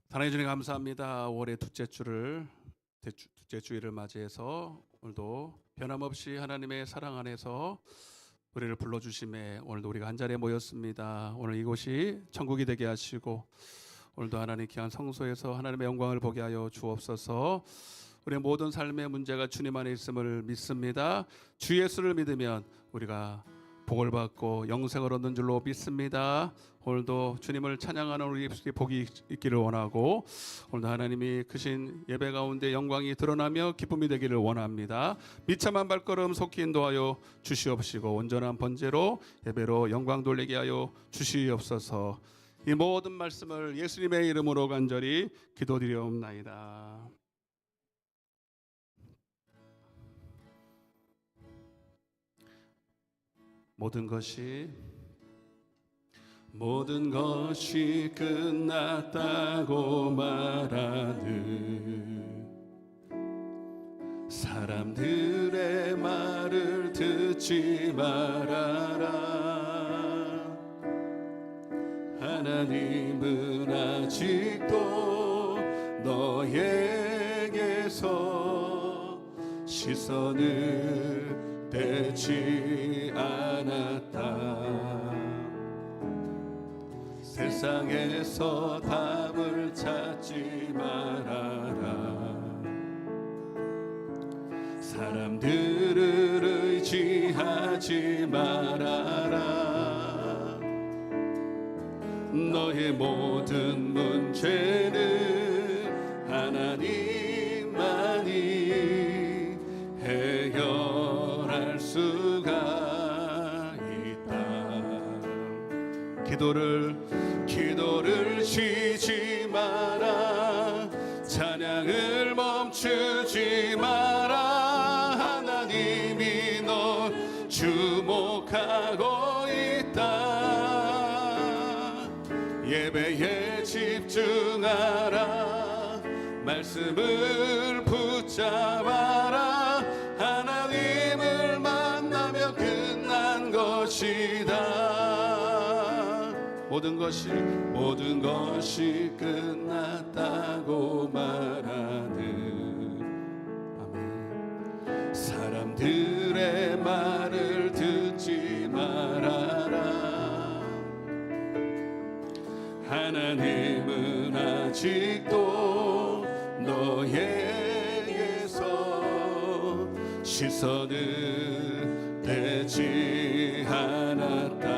하나님 주님 감사합니다. 5월의 둘째 주일을 맞이해서 오늘도 변함없이 하나님의 사랑 안에서 우리를 불러주심에 오늘도 우리가 한 자리에 모였습니다. 오늘 이곳이 천국이 되게 하시고 오늘도 하나님 귀한 성소에서 하나님의 영광을 보게 하여 주옵소서. 우리의 모든 삶의 문제가 주님 안에 있음을 믿습니다. 주 예수를 믿으면 우리가 복을 받고 영생을 얻는 줄로 믿습니다. 오늘도 주님을 찬양하는 우리 입술에 복이 있기를 원하고 오늘도 하나님이 크신 예배 가운데 영광이 드러나며 기쁨이 되기를 원합니다. 미참한 발걸음 속히 인도하여 주시옵시고 온전한 번제로 예배로 영광 돌리게 하여 주시옵소서. 이 모든 말씀을 예수님의 이름으로 간절히 기도드리옵나이다. 모든 것이 끝났다고 말하는 사람들의 말을 듣지 말아라. 하나님은 아직도 너에게서 시선을 떼지 않았다. 세상에서 답을 찾지 말아라. 사람들을 의지하지 말아라. 너의 모든 문제는 하나님만이 해결할 수가 있다. 기도를 쉬지 마라. 찬양을 멈추지 마라. 하나님이 널 주목하고 있다. 예배에 집중하라. 말씀을 붙잡아라. 하나님을 만나며 끝난 것이다. 모든 것이 끝났다고 말하는 아멘. 사람들의 말을 듣지 말아라. 하나님은 아직도 너에게서 시선을 떼지 않았다.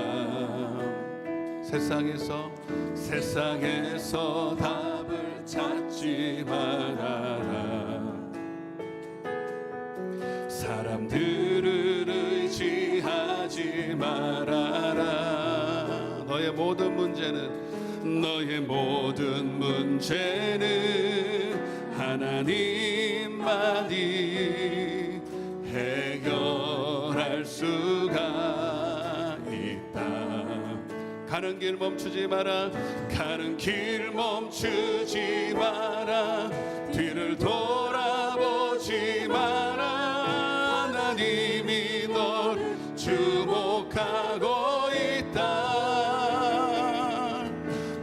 세상에서 답을 찾지 말아라. 사람들을 의지하지 말아라. 너의 모든 문제는 하나님만이 해결할 수가 있다. 가는 길 멈추지 마라. 뒤를 돌아보지 마라. 하나님이 널 주목하고 있다.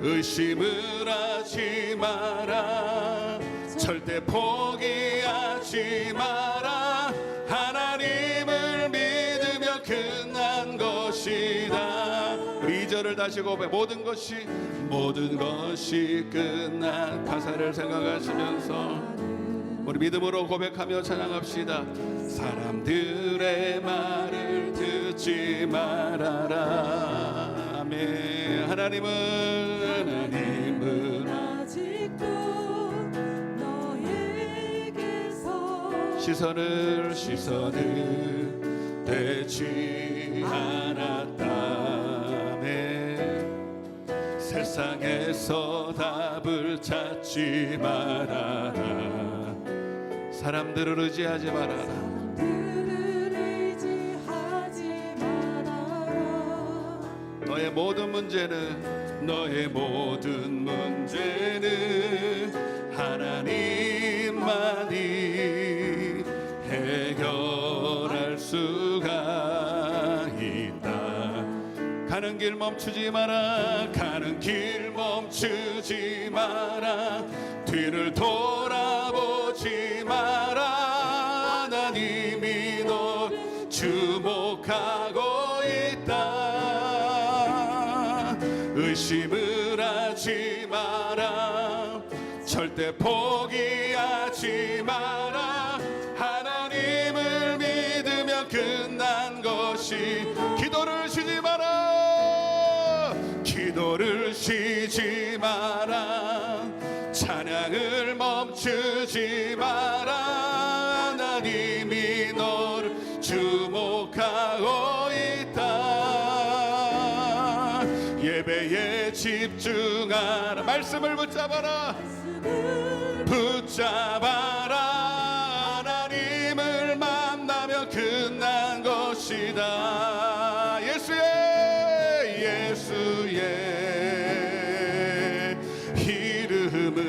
의심을 하지 마라. 절대 포기하지 마라. 하나님을 믿으며 끝난 것이다. 2절을 다시 고백. 모든 것이 끝난 가사를 생각하시면서 우리 믿음으로 고백하며 찬양합시다. 사람들의 말을 듣지 말아라. 아멘. 하나님은 아직도 너에게서 시선을 떼지 않았다. 세상에서 답을 찾지 말아라. 사람들을 의지하지 말아라. 너의 모든 문제는 하나님만이 해결할 수가 있다. 가는 길 멈추지 마라. 가는 길 멈추지 마라. 뒤를 돌아보지 마라. 하나님이 너 주목하고 있다. 의심을 하지 마라. 절대 포기하지 마라. 하나님을 믿으면 끝난 것이. 기도를 쉬지 마라. 기도를 쉬지 마라. 찬양을 멈추지 마라. 하나님이 너를 주목하고 있다. 예배에 집중하라. 말씀을 붙잡아라. 붙잡아라. 하나님을 만나면 끝난 것이다. 예수의 이름은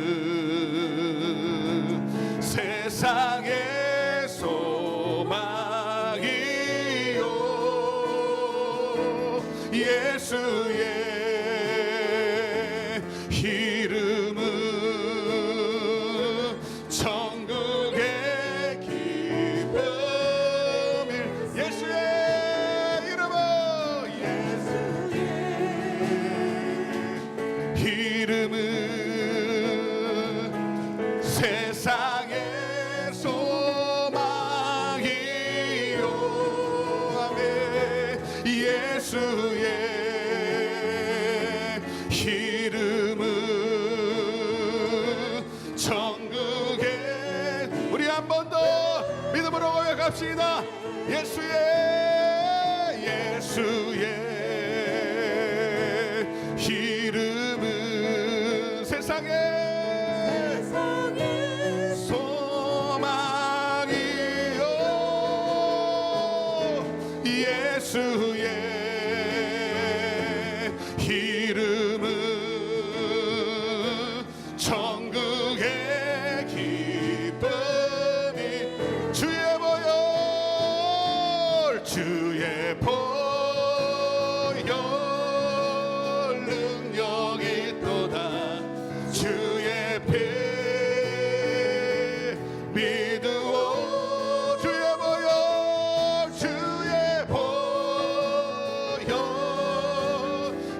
세상의 소망이요. 예수의 이름은 천국의 기쁨일. 예수의 이름은 세상의 소망이요. 아멘. 예수의 이름은 천국의. 우리 한 번 더 믿음으로 고백합시다. 예수의 이름은 세상의 소망이요. 예수의 이름은 천국의 기쁨이. 주의 보혈 능력이 또다. 주의 피 믿으오. 주의 보혈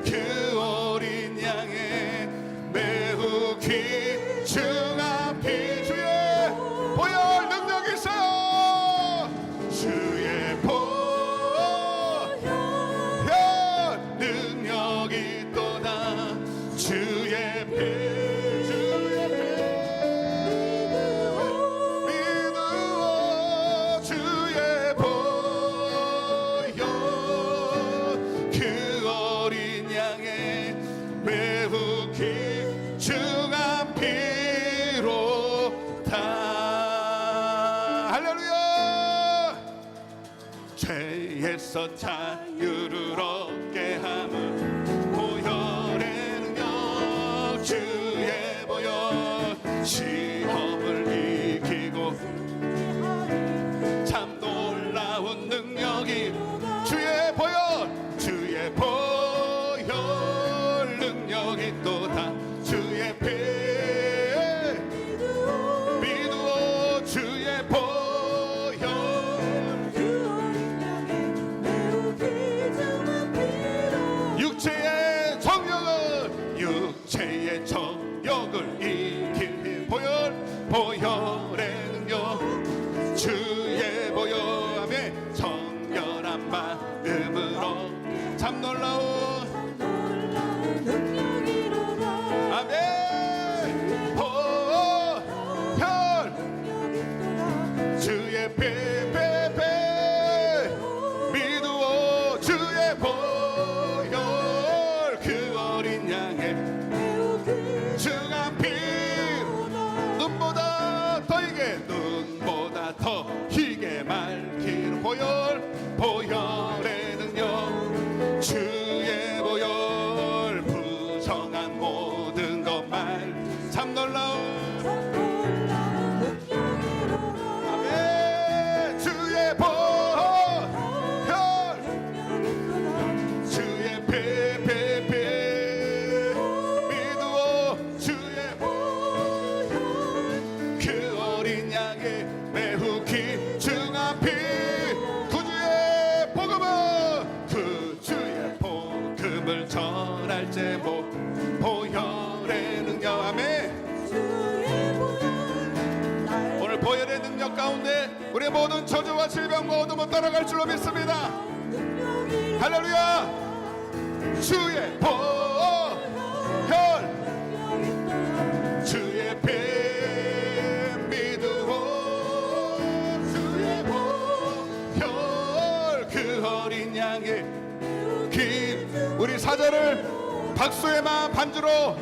그 어린 양의 매우 귀중한 피. 주의 보혈 능력이 있어요. 주의 보혈 능력이 또다. 주의 피 믿으오. 주의 보혈 그 어린 양의 매우 귀중한 피로다. 할렐루야. 죄에서 자유를 얻게 함은 보혈의 능력. 주의 보혈 시험을 이기고 참 놀라운 능력이. 주의 보혈 능력이 또다. 주의 피 믿으오. 주의 보혈 육체의 정욕을 이길 보혈의 능력. 주의 보혈함에 정결한 마음으로 참 놀라운 아멘. 보혈 주의 피 믿으오. 주의 보혈 그 어린 양의 중한 피. 눈보다 더 희게 맑기로 보혈의 능력. 주의 보혈 부정한 모든 것말 참 놀라운 아멘. 주의 보혈 주의 피 제목 보혈의 능력. 아멘. 주의 보혈 날 오늘 보혈의 능력 가운데 우리 모든 저주와 질병과 어둠은 떠나갈 줄로 믿습니다. 능력이 할렐루야. 주의 보혈 능력이 떠나 주의 피 믿으오. 주의 보혈 그 어린 양의 긴 우리 사자를 박수의 마음 반주로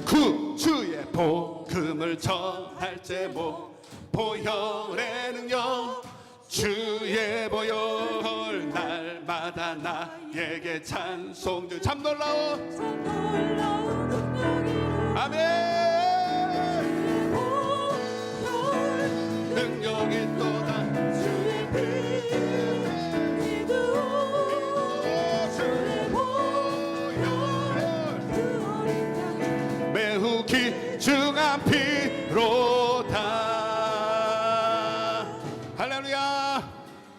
그 주의 복음을 전할 제목 보혈의 능력. 주의 보혈 날마다 나에게 찬송 중. 참 놀라운 참 놀라운 능력이로 아멘. 보혈 능력이 또다 주의 피 믿으오. 주의 보혈 그 어린 양의 매우 귀중한 피로다. 할렐루야.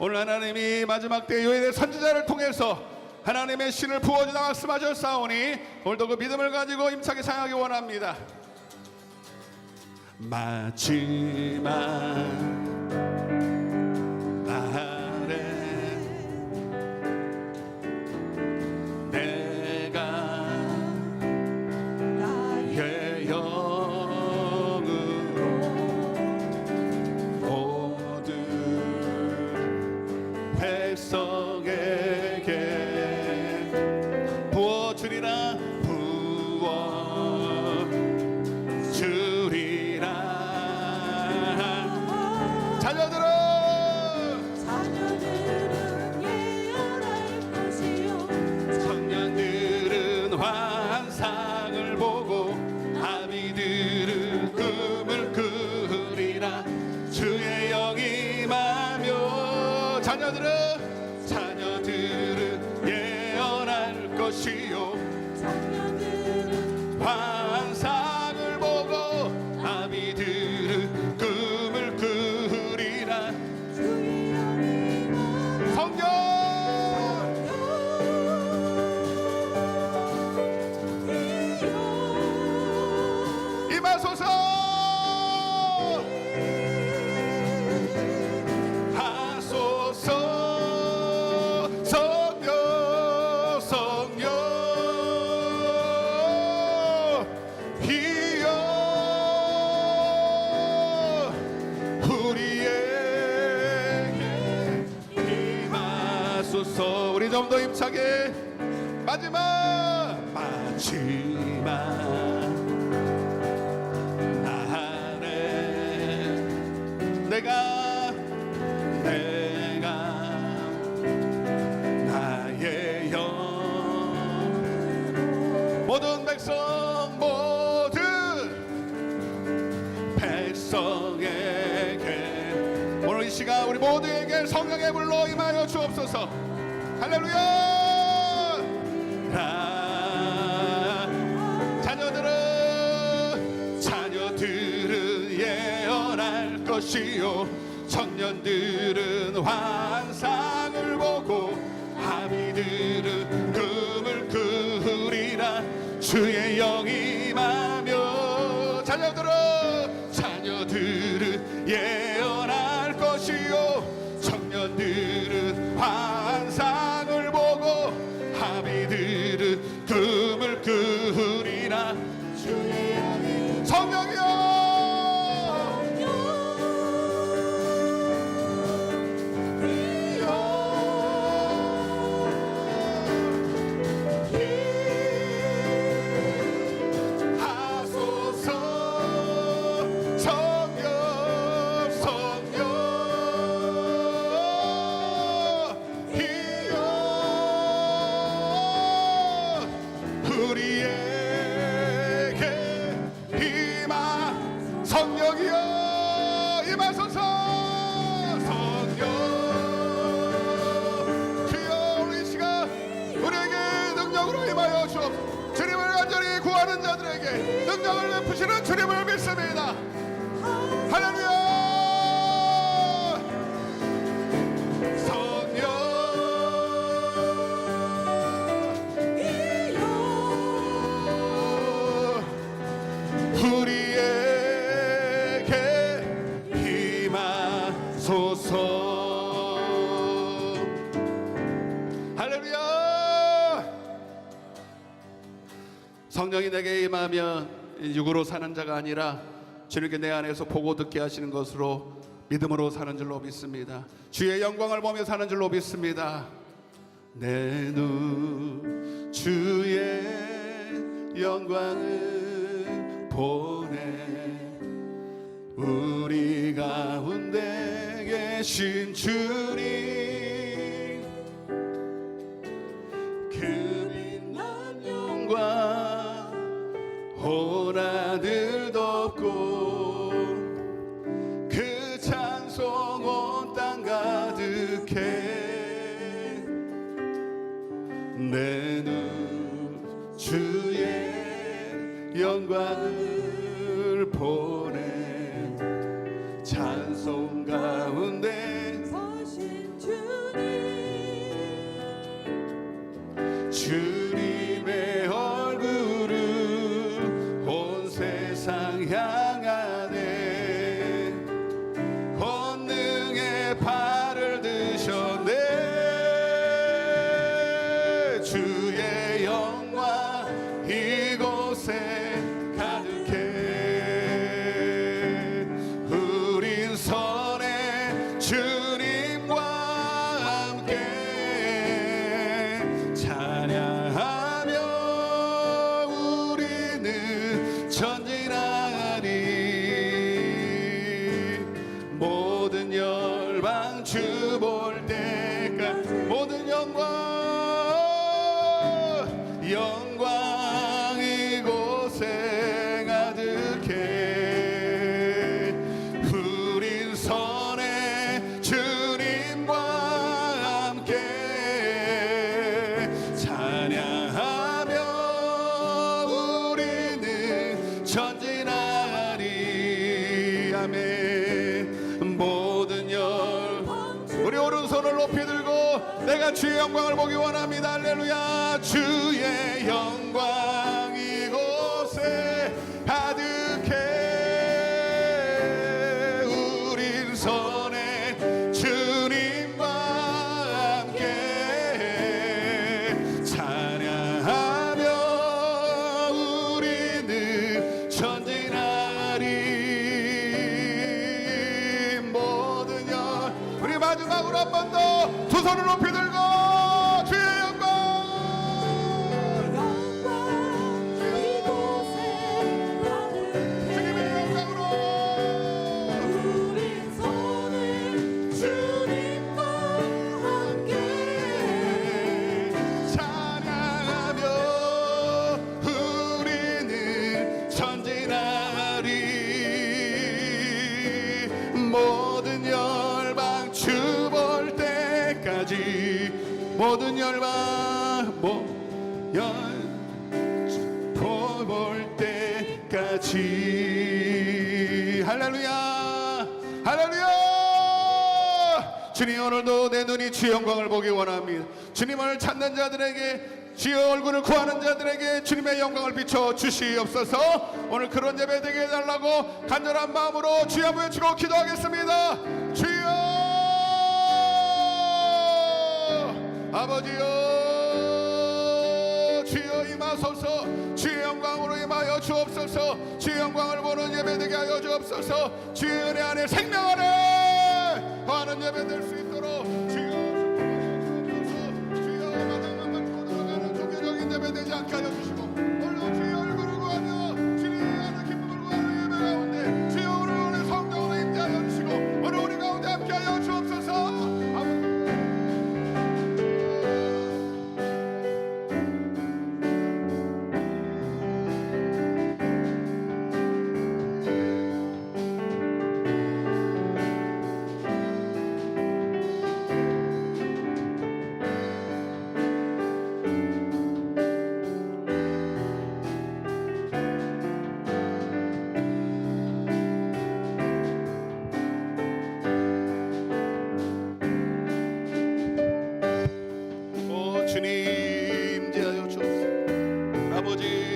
오늘 하나님이 마지막 때 요엘의 선지자를 통해서 하나님의 신을 부어주다 말씀하셨사오니 오늘도 그 믿음을 가지고 힘차게 찬양하기 원합니다. 마지막 날에 내가 나의 의 영으로 모든 백성에게 부어주리라 부어주리라. 자녀들은 자녀들은 예언할 것이요 청년들은 환상을 보고 아비들은 꿈을 꾸리라. 주의 영이 임하며 자녀들은 예언할 것이요 자녀들은 환상을 보고 아비들은 꿈을 꾸리라. 주의 영이 임하며 성경 임하소서. 하소서. 성령 성령 이여 우리에게 임하소서. 우리 좀 더 힘차게 마지막 날에 내가 나의 영 모든 백성에게 오늘 이 시간 우리 모두에게 성령의 불로 임하여 주옵소서. 할렐루야. 자녀들은 예언할 것이요 청년들은 환상을 보고 아비들은 꿈을 꾸리라. 주의 영이 임하며 자녀들은 예언할 것이요 청년들은 환상을 보고 아비들은 꿈을 꾸리라. 주의 영이 성령이여 하소서. 성령 성령 이여 우리에게 임하. 성령이여 임하소서. 성령 주여 우리 시간 우리에게 능력으로 임하여 주옵소서. 주님을 간절히 구하는 자들에게 능력을 베푸시는 주님을 믿습니다. 할렐루야. 성령 이여 성령이 내게 임하면 육으로 사는 자가 아니라 주님께 내 안에서 보고 듣게 하시는 것으로 믿음으로 사는 줄로 믿습니다. 주의 영광을 보며 사는 줄로 믿습니다. 내 눈 주의 영광을 보네. 우리 가운데 계신 주님 그 빛난 영광 온 하늘 덮고 그 찬송 온 땅 가득해. 내 눈 주의 영광을 보내. 찬송 가운데 서신 주님 주님의 얼굴을 온 세상 향하네. 권능의 발을 드셨네. 주의 영광 이곳에 가득해. 우린 선해 주님과 함께 찬양하며 우리는 전진하리. 모든 열방 주 볼 때까지 모든 영광 이곳에 가득해. 우린 선해 주님과 함께 찬양하며 우리는 전진하리. 아멘. 모든 우리 오른손을 높이 들고 내가 주의 영광을 보기 원합니다. 할렐루야. 주의 영광 이곳에 가득해. 우린 선해 주님과 함께 찬양하며 우리는 전진하리. 모든 우리 마지막으로 한 번 더 두 손을 높이 들고 주의 영광 이곳에 가득해. 주님의 영광으로 우린 손을 주님과 함께 찬양하며 우리는 전진하리. 모든 열방 주 볼 때까지 모든 열방 볼 때까지. 할렐루야. 할렐루야. 주님 오늘도 내 눈이 주의 영광을 보기 원합니다. 주님을 찾는 자들에게 주의 얼굴을 구하는 자들에게 주님의 영광을 비춰 주시옵소서. 오늘 그런 예배 되게 해달라고 간절한 마음으로 주여 한번 외치고 기도하겠습니다. 주여 아버지여 주여 임하소서. 주의 영광으로 임하여 주옵소서. 주의 영광을 보는 예배 되게 하여 주옵소서. 주의 은혜 안에 생명 안에 거하는 예배 될 수 있도록 주여 주여 마당만 밟고 돌아가는 종교적인 예배 되지 않게 하여 주시고 오늘도 주의 얼굴을 구하며 주님의 하는 기쁨을 구하는 예배 가운데 주여 오늘 성령으로 임재하여 주시고 오늘 우리 가운데 함께 하여 주옵소서.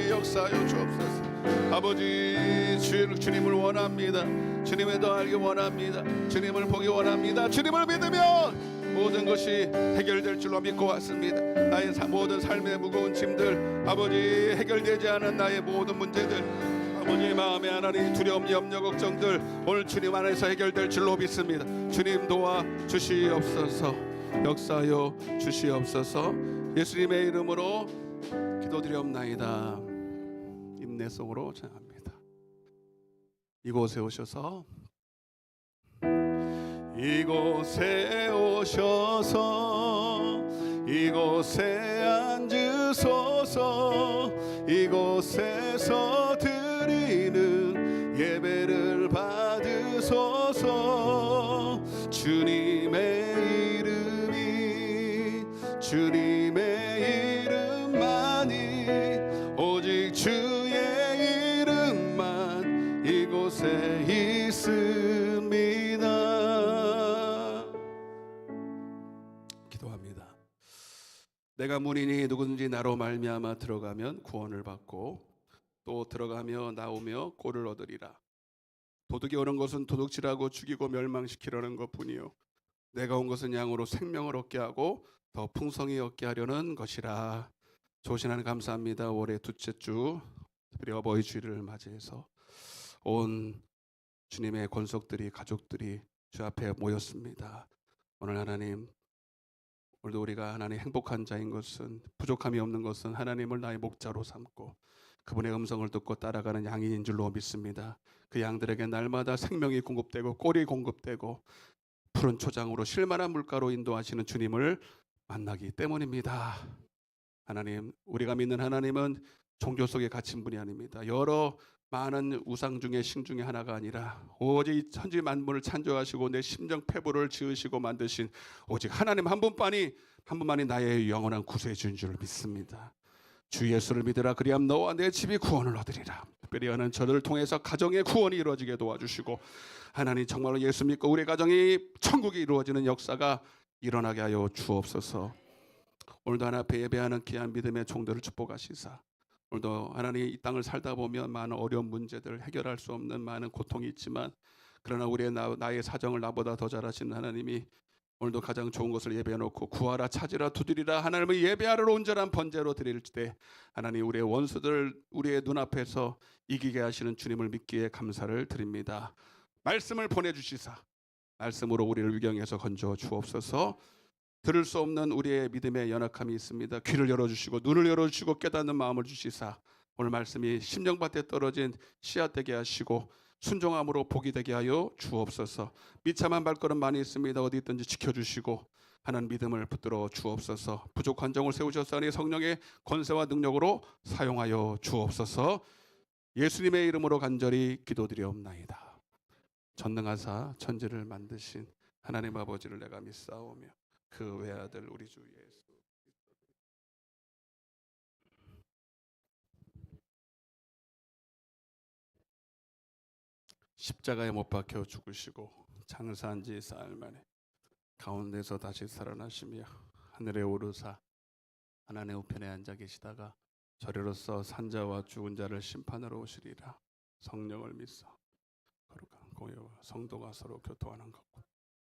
역사하여 주옵소서. 아버지 주님을 원합니다. 주님을 더 알기 원합니다. 주님을 보기 원합니다. 주님을 믿으면 모든 것이 해결될 줄로 믿고 왔습니다. 나의 모든 삶의 무거운 짐들, 아버지, 해결되지 않은 나의 모든 문제들, 아버지 마음에 하나님 두려움, 염려, 걱정들 오늘 주님 안에서 해결될 줄로 믿습니다. 주님 도와 주시옵소서, 역사하여 주시옵소서. 예수님의 이름으로 기도드리옵나이다. 인내성으로 전합니다. 이곳에 오셔서, 이곳에 오셔서 이곳에 앉으소서. 이곳에서 드리는 예배를 받으소서. 주님의 이름이, 주님의 이름만이, 오직 주의 이름만 이곳에 있습니다. 기도합니다. 내가 문이니 누구든지 나로 말미암아 들어가면 구원을 받고 또 들어가며 나오며 꼴을 얻으리라. 도둑이 오는 것은 도둑질하고 죽이고 멸망시키려는 것뿐이요 내가 온 것은 양으로 생명을 얻게 하고 더 풍성히 얻게 하려는 것이라. 좋으신 하나님 감사합니다. 올해 둘째 주 특별히 어버이 주일을 맞이해서 온 주님의 권속들이, 가족들이 주 앞에 모였습니다. 오늘 하나님, 오늘도 우리가 하나님 행복한 자인 것은, 부족함이 없는 것은 하나님을 나의 목자로 삼고 그분의 음성을 듣고 따라가는 양인 줄로 믿습니다. 그 양들에게 날마다 생명이 공급되고 꼴이 공급되고 푸른 초장으로 쉴만한 물가로 인도하시는 주님을 만나기 때문입니다. 하나님, 우리가 믿는 하나님은 종교 속에 갇힌 분이 아닙니다. 여러 많은 우상 중에 신 중에 하나가 아니라 오직 천지 만물을 창조하시고 내 심정 패부를 지으시고 만드신 오직 하나님 한 분만이 나의 영원한 구세주인 줄 믿습니다. 주 예수를 믿으라, 그리함 너와 내 집이 구원을 얻으리라. 특별히 하는 저를 통해서 가정의 구원이 이루어지게 도와주시고 하나님 정말로 예수 믿고 우리 가정이 천국이 이루어지는 역사가 일어나게 하여 주옵소서. 오늘도 하나님 앞에 예배하는 귀한 믿음의 종들을 축복하시사, 오늘도 하나님 이 땅을 살다 보면 많은 어려운 문제들, 해결할 수 없는 많은 고통이 있지만 그러나 우리의 나의 사정을 나보다 더 잘 아시는 하나님이 오늘도 가장 좋은 것을 예배해 놓고 구하라, 찾으라, 두드리라 하나님을 예배하러 온전한 번제로 드릴 때 하나님 우리의 원수들 우리의 눈앞에서 이기게 하시는 주님을 믿기에 감사를 드립니다. 말씀을 보내주시사 말씀으로 우리를 위경에서 건져 주옵소서. 들을 수 없는 우리의 믿음의 연약함이 있습니다. 귀를 열어주시고 눈을 열어주시고 깨닫는 마음을 주시사 오늘 말씀이 심령밭에 떨어진 씨앗 되게 하시고 순종함으로 복이 되게 하여 주옵소서. 비참한 발걸음 많이 있습니다. 어디 있든지 지켜주시고 하나님 믿음을 붙들어 주옵소서. 부족한 정을 세우셨사니 성령의 권세와 능력으로 사용하여 주옵소서. 예수님의 이름으로 간절히 기도드리옵나이다. 전능하사 천지를 만드신 하나님 아버지를 내가 믿사오며 그 외아들 우리 주 예수 십자가에 못 박혀 죽으시고 장사한 지 사흘 만에 가운데서 다시 살아나시며 하늘에 오르사 하나님의 우편에 앉아 계시다가 저리로서 산자와 죽은 자를 심판하러 오시리라. 성령을 믿사 거룩한 공예와 성도가 서로 교통하는 것과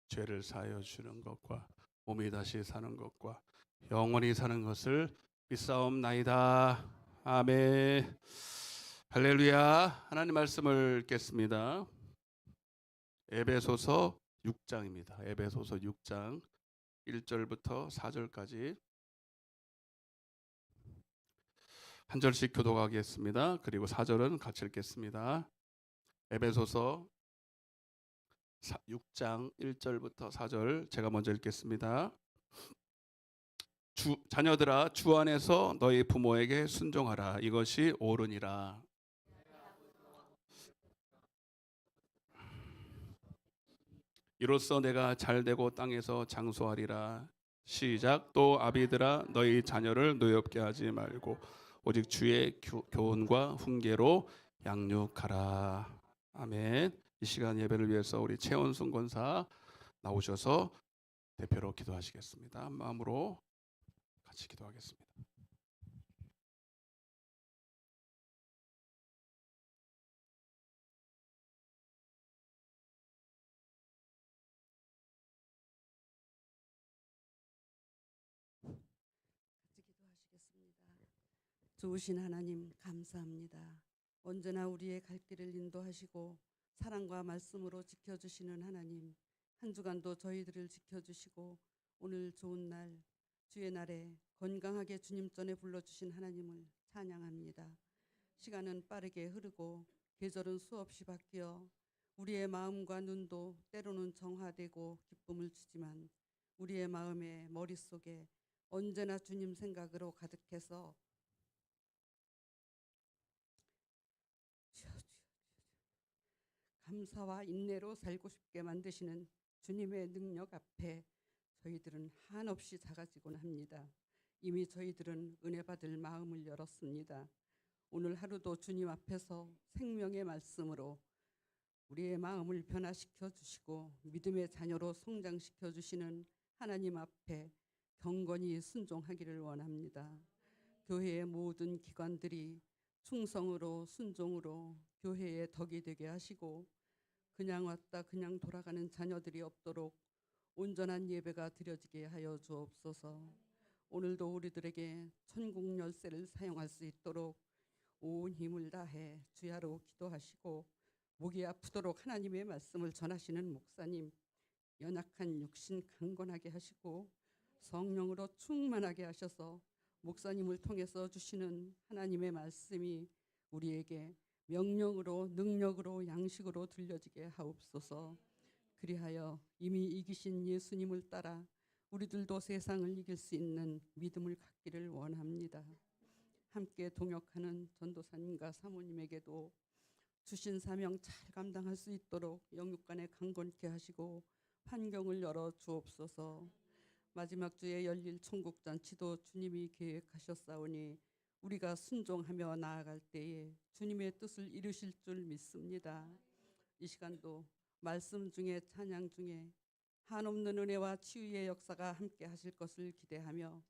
죄를 사하여 주는 것과 몸이 다시 사는 것과 영원히 사는 것을 믿사옵나이다. 아멘. 할렐루야. 하나님 말씀을 읽겠습니다. 에베소서 6장입니다. 에베소서 6장 1절부터 4절까지 한 절씩 교독하겠습니다. 그리고 4절은 같이 읽겠습니다. 에베소서 6장 1절부터 4절 제가 먼저 읽겠습니다. 자녀들아 주 안에서 너희 부모에게 순종하라. 이것이 옳으니라. 이로써 내가 잘되고 땅에서 장수하리라. 시작. 또 아비들아 너희 자녀를 노엽게 하지 말고 오직 주의 교훈과 훈계로 양육하라. 아멘. 이 시간 예배를 위해서 우리 최원순 권사 나오셔서 대표로 기도하시겠습니다. 마음으로 같이 기도하겠습니다. 좋으신 하나님 감사합니다. 언제나 우리의 갈 길을 인도하시고 사랑과 말씀으로 지켜주시는 하나님, 한 주간도 저희들을 지켜주시고 오늘 좋은 날, 주의 날에 건강하게 주님 전에 불러주신 하나님을 찬양합니다. 시간은 빠르게 흐르고 계절은 수없이 바뀌어 우리의 마음과 눈도 때로는 정화되고 기쁨을 주지만 우리의 마음의 머릿속에 언제나 주님 생각으로 가득해서 감사와 인내로 살고 싶게 만드시는 주님의 능력 앞에 저희들은 한없이 작아지곤 합니다. 이미 저희들은 은혜 받을 마음을 열었습니다. 오늘 하루도 주님 앞에서 생명의 말씀으로 우리의 마음을 변화시켜 주시고 믿음의 자녀로 성장시켜 주시는 하나님 앞에 경건히 순종하기를 원합니다. 교회의 모든 기관들이 충성으로 순종으로 교회의 덕이 되게 하시고 그냥 왔다 그냥 돌아가는 자녀들이 없도록 온전한 예배가 드려지게 하여 주옵소서. 오늘도 우리들에게 천국 열쇠를 사용할 수 있도록 온 힘을 다해 주야로 기도하시고 목이 아프도록 하나님의 말씀을 전하시는 목사님, 연약한 육신 강건하게 하시고 성령으로 충만하게 하셔서 목사님을 통해서 주시는 하나님의 말씀이 우리에게 명령으로 능력으로 양식으로 들려지게 하옵소서. 그리하여 이미 이기신 예수님을 따라 우리들도 세상을 이길 수 있는 믿음을 갖기를 원합니다. 함께 동역하는 전도사님과 사모님에게도 주신 사명 잘 감당할 수 있도록 영육간에 강건케 하시고 환경을 열어 주옵소서. 마지막 주에 열릴 천국잔치도 주님이 계획하셨사오니 우리가 순종하며 나아갈 때에 주님의 뜻을 이루실 줄 믿습니다. 이 시간도 말씀 중에 찬양 중에 한없는 은혜와 치유의 역사가 함께 하실 것을 기대하며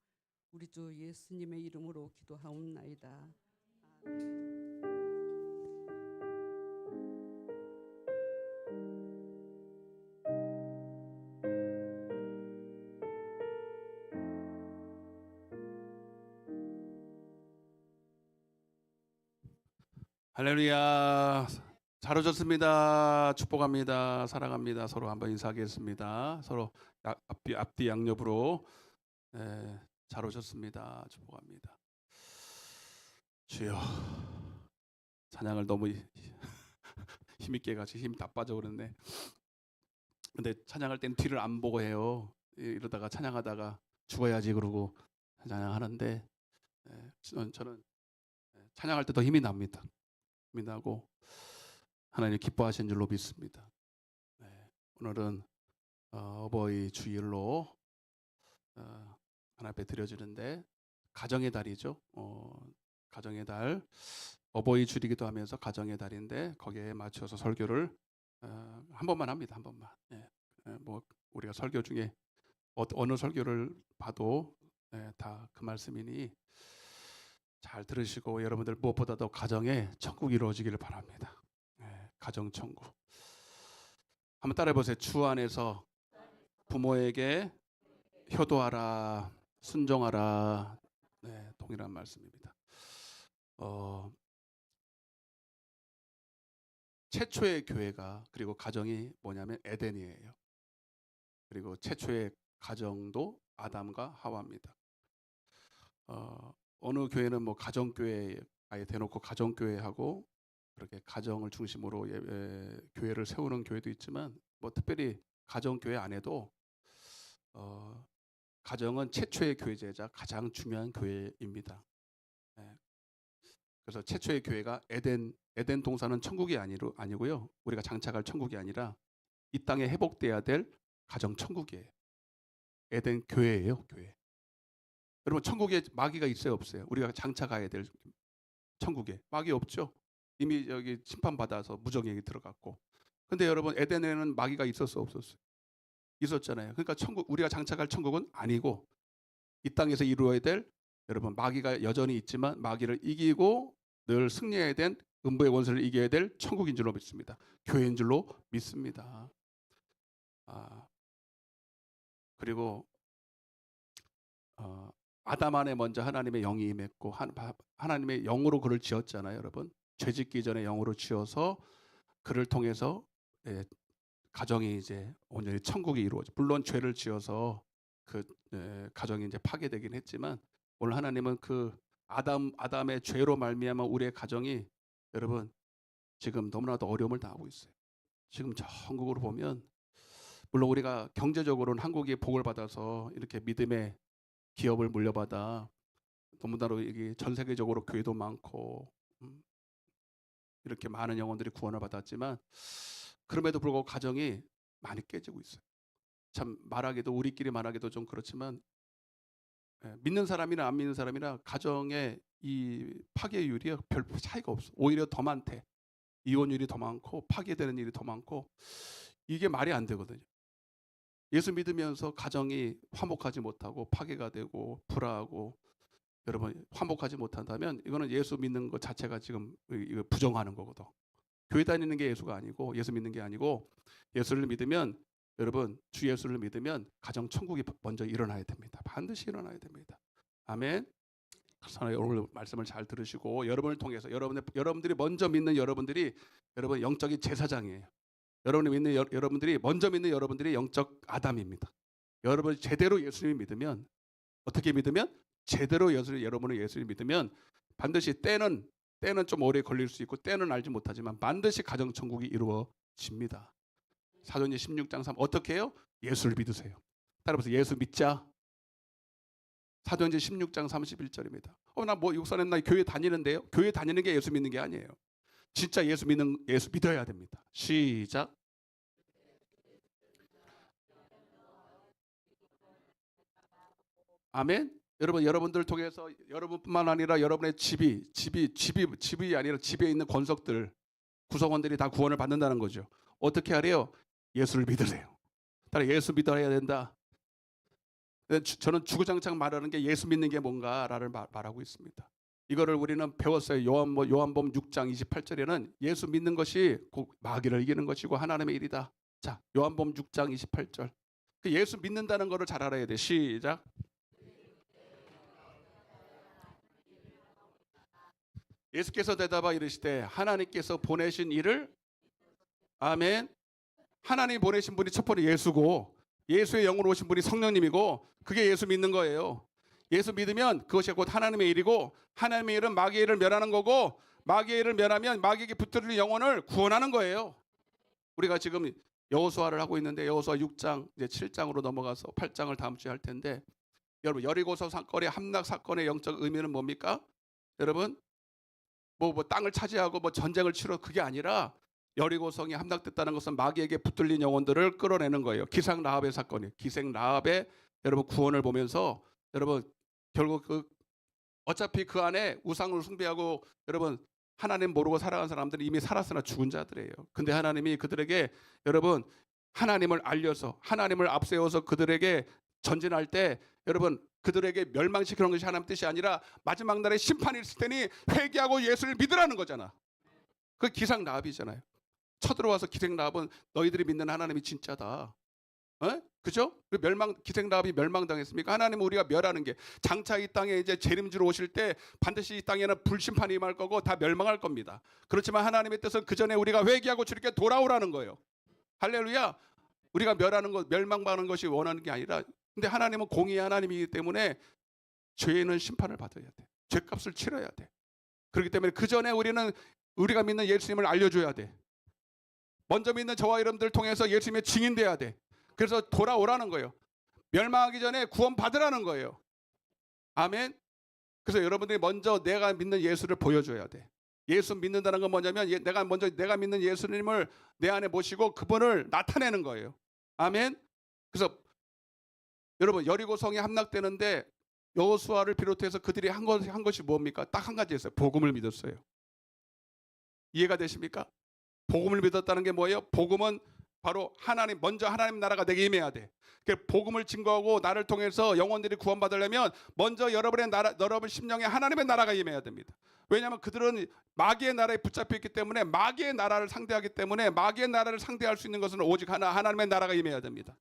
우리 주 예수님의 이름으로 기도하옵나이다. 아멘. 할렐루야. 잘 오셨습니다. 축복합니다. 사랑합니다. 서로 한번 인사하겠습니다. 서로 앞뒤 양옆으로 잘 오셨습니다. 축복합니다. 주여, 찬양을 너무 힘있게 해가지고 힘이 다 빠져오는데, 근데 찬양할 때는 뒤를 안 보고 해요. 이러다가 찬양하다가 죽어야지 그러고 찬양하는데, 저는 찬양할 때 더 힘이 납니다. 힘이 나고 하나님 기뻐하신 줄로 믿습니다. 오늘은 어버이 주일로 하나 앞에 드려지는데 가정의 달이죠. 가정의 달, 어버이 주이기도 하면서 가정의 달인데 거기에 맞춰서 설교를 한 번만 합니다. 한 번만. 뭐 우리가 설교 중에 어느 설교를 봐도 다 그 말씀이니 잘 들으시고 여러분들 무엇보다도 가정에 천국이 이루어지기를 바랍니다. 가정 천국. 한번 따라해 보세요. 주 안에서 부모에게 효도하라, 순종하라. 동일한 말씀입니다. 최초의 교회가 그리고 가정이 뭐냐면 에덴이에요. 그리고 최초의 가정도 아담과 하와입니다. 어느 교회는 뭐 가정교회 아예 대놓고 가정교회하고 그렇게 가정을 중심으로 교회를 세우는 교회도 있지만 뭐 특별히 가정교회 안에도 가정은 최초의 교회제자 가장 중요한 교회입니다. 그래서 최초의 교회가 에덴 동산은 천국이 아니고요. 우리가 장착할 천국이 아니라 이 땅에 회복돼야 될 가정 천국이에요. 에덴 교회예요, 교회. 여러분 천국에 마귀가 있어요, 없어요? 우리가 장착해야 될 천국에 마귀 없죠? 이미 여기 심판받아서 무정행이 들어갔고. 근데 여러분 에덴에는 마귀가 있었어, 없었어요? 있었잖아요. 그러니까 천국, 우리가 장착할 천국은 아니고 이 땅에서 이루어야 될, 여러분 마귀가 여전히 있지만 마귀를 이기고 늘 승리해야 된 음부의 원수를 이겨야 될 천국인 줄로 믿습니다. 교회인 줄로 믿습니다. 그리고 아담 안에 먼저 하나님의 영이 임했고 하나님의 영으로 그를 지었잖아요, 여러분. 죄 짓기 전에 영으로 지어서 그를 통해서 가정이 이제 온전히 천국이 이루어져. 물론 죄를 지어서 그 가정이 이제 파괴되긴 했지만 오늘 하나님은 그 아담의 죄로 말미암아 우리의 가정이 여러분 지금 너무나도 어려움을 당하고 있어요. 지금 전국으로 보면 물론 우리가 경제적으로는 한국이 복을 받아서 이렇게 믿음의 기업을 물려받아 너무나도 이게 전 세계적으로 교회도 많고 이렇게 많은 영혼들이 구원을 받았지만 그럼에도 불구하고 가정이 많이 깨지고 있어요. 참 말하기도 우리끼리 말하기도 좀 그렇지만 믿는 사람이나 안 믿는 사람이나 가정의 이 파괴율이 별 차이가 없어. 오히려 더 많대. 이혼율이 더 많고 파괴되는 일이 더 많고 이게 말이 안 되거든요. 예수 믿으면서 가정이 화목하지 못하고 파괴가 되고 불화하고 여러분 화목하지 못한다면 이거는 예수 믿는 것 자체가 지금 이거 부정하는 거거든. 교회 다니는 게 예수가 아니고 예수 믿는 게 아니고 예수를 믿으면 여러분 주 예수를 믿으면 가정 천국이 먼저 일어나야 됩니다. 반드시 일어나야 됩니다. 아멘. 그래서 오늘 말씀을 잘 들으시고 여러분을 통해서 여러분들이 먼저 믿는 여러분들이 여러분 영적인 제사장이에요. 여러분들이 먼저 믿는 여러분들이 영적 아담입니다. 여러분이 제대로 예수를 믿으면 어떻게 믿으면 제대로 여러분의 예수를 믿으면 반드시 때는 좀 오래 걸릴 수 있고 때는 알지 못하지만 반드시 가정 천국이 이루어집니다. 사도행전 16장 3 어떻게 해요? 예수를 믿으세요. 따라서 예수 믿자. 사도행전 16장 31절입니다. 나 뭐 육선에 나 교회 다니는데요. 교회 다니는 게 예수 믿는 게 아니에요. 진짜 예수 믿어야 됩니다. 시작. 아멘. 여러분들 통해서 여러분뿐만 아니라 여러분의 집이 아니라 집에 있는 권속들 구성원들이 다 구원을 받는다는 거죠. 어떻게 하래요? 예수를 믿으세요. 따라 예수 믿어야 된다. 저는 주구장창 말하는 게 예수 믿는 게 뭔가를 말하고 있습니다. 이거를 우리는 배웠어요. 요한복음 6장 28절에는 예수 믿는 것이 곧 마귀를 이기는 것이고 하나님의 일이다. 자, 요한복음 6장 28절. 그 예수 믿는다는 거를 잘 알아야 돼. 시작. 예수께서 대답하 이르시되 하나님께서 보내신 이를 아멘. 하나님 보내신 분이 첫 번째 예수고 예수의 영으로 오신 분이 성령님이고 그게 예수 믿는 거예요. 예수 믿으면 그것이 곧 하나님의 일이고 하나님의 일은 마귀의 일을 멸하는 거고 마귀의 일을 멸하면 마귀에게 붙들린 영혼을 구원하는 거예요. 우리가 지금 여호수아를 하고 있는데 여호수아 6장 이제 7장으로 넘어가서 8장을 다음 주에 할 텐데 여러분 여리고서 사건의 함락 사건의 영적 의미는 뭡니까? 여러분 뭐 땅을 차지하고 뭐 전쟁을 치러 그게 아니라 여리고성이 함락됐다는 것은 마귀에게 붙들린 영혼들을 끌어내는 거예요. 기생 라합의 사건이에요. 기생 라합의 여러분 구원을 보면서 여러분 결국 어차피 그 안에 우상을 숭배하고 여러분 하나님 모르고 살아간 사람들은 이미 살았으나 죽은 자들이에요. 근데 하나님이 그들에게 여러분 하나님을 알려서 하나님을 앞세워서 그들에게 전진할 때 여러분 그들에게 멸망시키는 것이 하나님 뜻이 아니라 마지막 날에 심판이 있을 테니 회개하고 예수를 믿으라는 거잖아. 그 기생 라합이잖아요. 쳐들어와서 기생 라합은 너희들이 믿는 하나님이 진짜다. 그죠? 기생 라합이 멸망당했습니까? 하나님은 우리가 멸하는 게 장차 이 땅에 이제 재림주로 오실 때 반드시 이 땅에는 불심판이 임할 거고 다 멸망할 겁니다. 그렇지만 하나님의 뜻은 그 전에 우리가 회개하고 주님께 돌아오라는 거예요. 할렐루야. 우리가 멸망받는 것이 원하는 게 아니라 근데 하나님은 공의의 하나님이기 때문에 죄는 심판을 받아야 돼. 죄값을 치러야 돼. 그렇기 때문에 그 전에 우리가 믿는 예수님을 알려줘야 돼. 먼저 믿는 저와 여러분들 통해서 예수님의 증인돼야 돼. 그래서 돌아오라는 거예요. 멸망하기 전에 구원 받으라는 거예요. 아멘. 그래서 여러분들이 먼저 내가 믿는 예수를 보여줘야 돼. 예수 믿는다는 건 뭐냐면 내가 믿는 예수님을 내 안에 모시고 그분을 나타내는 거예요. 아멘. 그래서 여러분 여리고성이 함락되는데 여호수아를 비롯해서 그들이 한 것이 뭡니까? 딱 한 가지였어요. 복음을 믿었어요. 이해가 되십니까? 복음을 믿었다는 게 뭐예요? 복음은 바로 먼저 하나님 나라가 내게 임해야 돼. 복음을 증거하고 나를 통해서 영혼들이 구원받으려면 먼저 여러분 심령에 하나님의 나라가 임해야 됩니다. 왜냐하면 그들은 마귀의 나라에 붙잡혀 있기 때문에 마귀의 나라를 상대하기 때문에 마귀의 나라를 상대할 수 있는 것은 오직 하나님의 나라가 임해야 됩니다.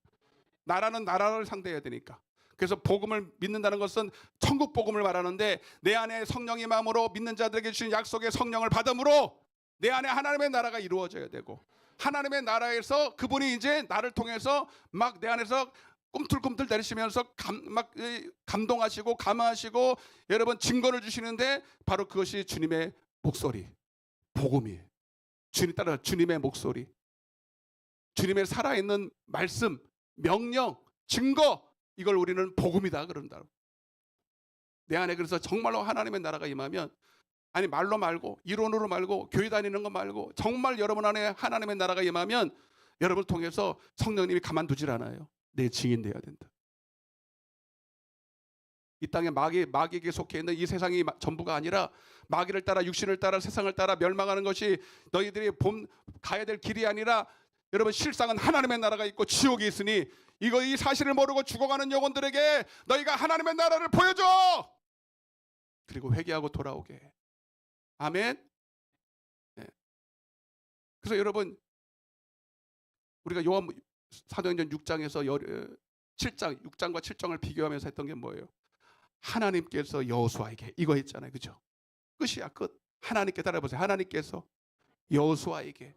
나라는 나라를 상대해야 되니까. 그래서 복음을 믿는다는 것은 천국 복음을 말하는데 내 안에 성령이 마음으로 믿는 자들에게 주신 약속의 성령을 받음으로 내 안에 하나님의 나라가 이루어져야 되고 하나님의 나라에서 그분이 이제 나를 통해서 막 내 안에서 꿈틀꿈틀 내리시면서 감동하시고 감화하시고 여러분 증거를 주시는데 바로 그것이 주님의 목소리, 복음이에요. 주님 따라 주님의 목소리, 주님의 살아있는 말씀, 명령, 증거, 이걸 우리는 복음이다 그런다. 내 안에 그래서 정말로 하나님의 나라가 임하면 아니 말로 말고 이론으로 말고 교회 다니는 거 말고 정말 여러분 안에 하나님의 나라가 임하면 여러분을 통해서 성령님이 가만두질 않아요. 내 증인 돼야 된다. 이 땅에 마귀에게 속해 있는 이 세상이 전부가 아니라 마귀를 따라 육신을 따라 세상을 따라 멸망하는 것이 너희들이 가야 될 길이 아니라 여러분 실상은 하나님의 나라가 있고 지옥이 있으니 이 사실을 모르고 죽어가는 영혼들에게 너희가 하나님의 나라를 보여줘. 그리고 회개하고 돌아오게. 아멘. 네. 그래서 여러분 우리가 요한 사도행전 6장에서 7장 6장과 7장을 비교하면서 했던 게 뭐예요? 하나님께서 여호수아에게 이거 했잖아요. 그죠? 끝이야 끝. 하나님께 따라해보세요. 하나님께서 여호수아에게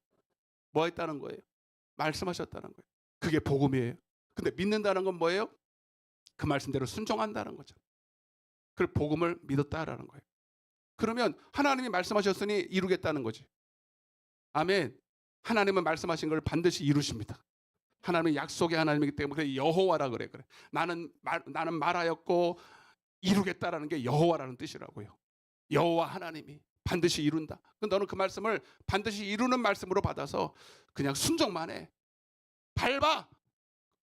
뭐 했다는 거예요? 말씀하셨다는 거예요. 그게 복음이에요. 근데 믿는다는 건 뭐예요? 그 말씀대로 순종한다는 거죠. 그 복음을 믿었다라는 거예요. 그러면 하나님이 말씀하셨으니 이루겠다는 거지. 아멘. 하나님은 말씀하신 걸 반드시 이루십니다. 하나님은 약속의 하나님이기 때문에 여호와라 그래. 나는 말하였고 이루겠다라는 게 여호와라는 뜻이라고요. 여호와 하나님이 반드시 이룬다. 너는 그 말씀을 반드시 이루는 말씀으로 받아서 그냥 순종만 해. 밟아.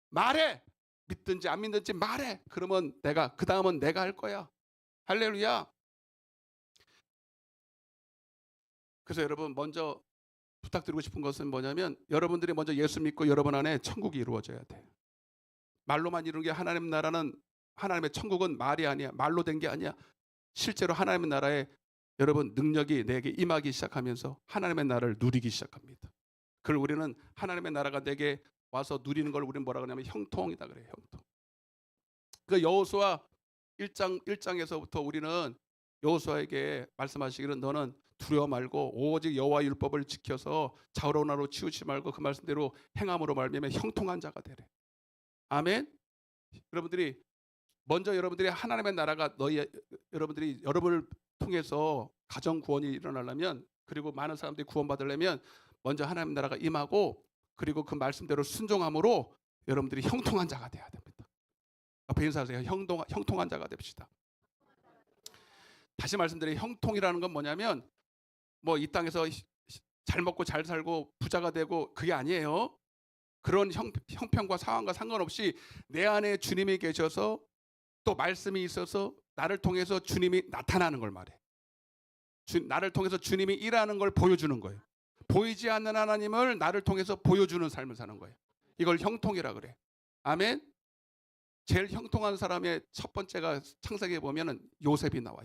말해. 믿든지 안 믿든지 말해. 그러면 그 다음은 내가 할 거야. 할렐루야. 그래서 여러분 먼저 부탁드리고 싶은 것은 뭐냐면 여러분들이 먼저 예수 믿고 여러분 안에 천국이 이루어져야 돼. 말로만 이루는 게 하나님 나라는 하나님의 천국은 말이 아니야. 말로 된 게 아니야. 실제로 하나님의 나라에 여러분 능력이 내게 임하기 시작하면서 하나님의 나라를 누리기 시작합니다. 그걸 우리는 하나님의 나라가 내게 와서 누리는 걸 우리는 뭐라 그러냐면 형통이다 그래요. 형통. 그 여호수아 1장에서부터 우리는 여호수아에게 말씀하시기를 너는 두려워 말고 오직 여호와 율법을 지켜서 좌우로나로 치우치 말고 그 말씀대로 행함으로 말미암아 형통한 자가 되래. 아멘. 여러분들이 하나님의 나라가 여러분들이 여러분을 통해서 가정 구원이 일어나려면 그리고 많은 사람들이 구원받으려면 먼저 하나님의 나라가 임하고 그리고 그 말씀대로 순종함으로 여러분들이 형통한 자가 돼야 됩니다. 앞에 인사하세요. 형통한 자가 됩시다. 다시 말씀드려요. 형통이라는 건 뭐냐면 뭐 이 땅에서 잘 먹고 잘 살고 부자가 되고 그게 아니에요. 그런 형편과 상황과 상관없이 내 안에 주님이 계셔서 또 말씀이 있어서 나를 통해서 주님이 나타나는 걸 말해. 나를 통해서 주님이 일하는 걸 보여주는 거예요. 보이지 않는 하나님을 나를 통해서 보여주는 삶을 사는 거예요. 이걸 형통이라 그래. 아멘. 제일 형통한 사람의 첫 번째가 창세기에 보면은 요셉이 나와.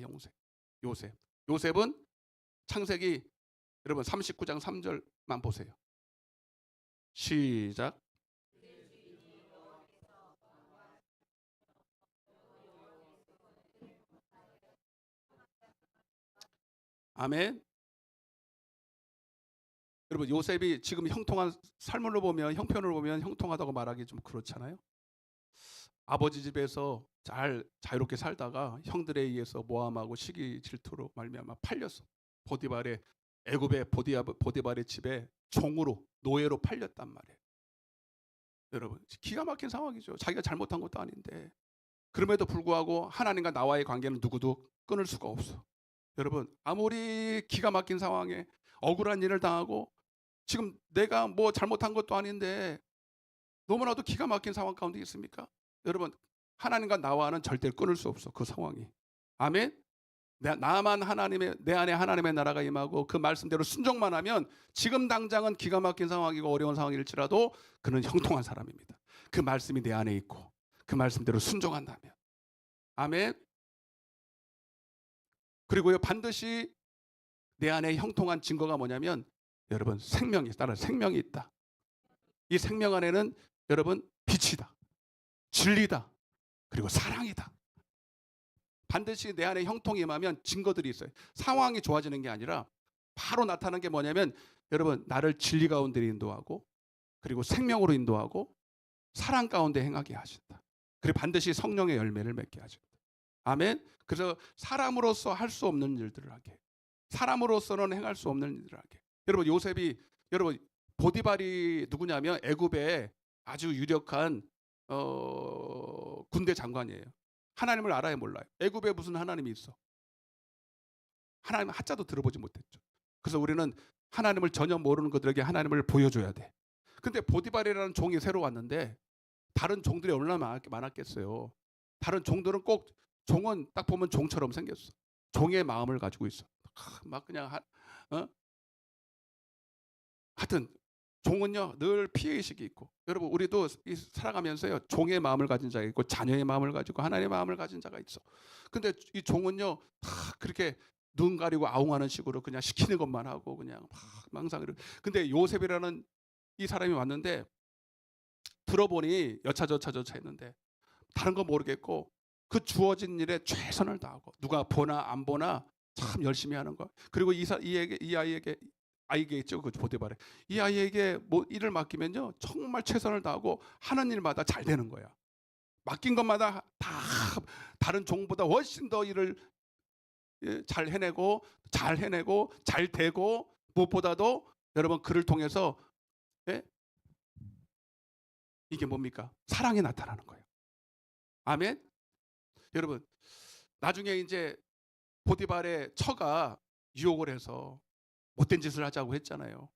요셉은 창세기 여러분 39장 3절만 보세요. 시작. 아멘. 여러분 요셉이 지금 형통한 삶으로 보면 형편으로 보면 형통하다고 말하기 좀 그렇잖아요. 아버지 집에서 잘 자유롭게 살다가 형들에 의해서 모함하고 시기 질투로 말미암아 팔렸어. 애굽의 보디발의 집에 종으로 노예로 팔렸단 말이에요. 여러분 기가 막힌 상황이죠. 자기가 잘못한 것도 아닌데 그럼에도 불구하고 하나님과 나와의 관계는 누구도 끊을 수가 없어. 여러분 아무리 기가 막힌 상황에 억울한 일을 당하고 지금 내가 뭐 잘못한 것도 아닌데 너무나도 기가 막힌 상황 가운데 있습니까? 여러분 하나님과 나와는 절대 끊을 수 없어. 그 상황이. 아멘. 나만 내 안에 하나님의 나라가 임하고 그 말씀대로 순종만 하면 지금 당장은 기가 막힌 상황이고 어려운 상황일지라도 그는 형통한 사람입니다. 그 말씀이 내 안에 있고 그 말씀대로 순종한다면. 아멘. 그리고요 반드시 내 안에 형통한 증거가 뭐냐면 여러분 생명이 있다. 이 생명 안에는 여러분 빛이다. 진리다. 그리고 사랑이다. 반드시 내 안에 형통이 임하면 증거들이 있어요. 상황이 좋아지는 게 아니라 바로 나타나는 게 뭐냐면 여러분 나를 진리 가운데 인도하고 그리고 생명으로 인도하고 사랑 가운데 행하게 하신다. 그리고 반드시 성령의 열매를 맺게 하신다. 아멘. 그래서 사람으로서 할 수 없는 일들을 하게. 사람으로서는 행할 수 없는 일들을 하게. 여러분 요셉이 여러분 보디발이 누구냐면 애굽의 아주 유력한 군대 장관이에요. 하나님을 알아야 몰라요. 애굽에 무슨 하나님이 있어? 하나님 하자도 들어보지 못했죠. 그래서 우리는 하나님을 전혀 모르는 그들에게 하나님을 보여줘야 돼. 근데 보디발이라는 종이 새로 왔는데 다른 종들이 얼마나 많았겠어요. 다른 종들은 꼭 종은 딱 보면 종처럼 생겼어. 종의 마음을 가지고 있어. 막 그냥 하여튼 종은요 늘 피해의식이 있고 여러분 우리도 살아가면서요 종의 마음을 가진 자가 있고 자녀의 마음을 가지고 하나님의 마음을 가진 자가 있어. 근데 이 종은요 다 그렇게 눈 가리고 아웅하는 식으로 그냥 시키는 것만 하고 그냥 막 망상을. 근데 요셉이라는 이 사람이 왔는데 들어보니 여차저차 했는데 다른 거 모르겠고 그 주어진 일에 최선을 다하고 누가 보나 안 보나 참 열심히 하는 거. 그리고 이 아이에게 있죠. 그 보디발에 이 아이에게 뭐 일을 맡기면요 정말 최선을 다하고 하는 일마다 잘 되는 거야. 맡긴 것마다 다 다른 종보다 훨씬 더 일을 잘 해내고 잘 되고 무엇보다도 여러분 그를 통해서 이게 뭡니까? 사랑이 나타나는 거예요. 아멘. 여러분 나중에 이제 보디발의 처가 유혹을 해서 못된 짓을 하자고 했잖아요.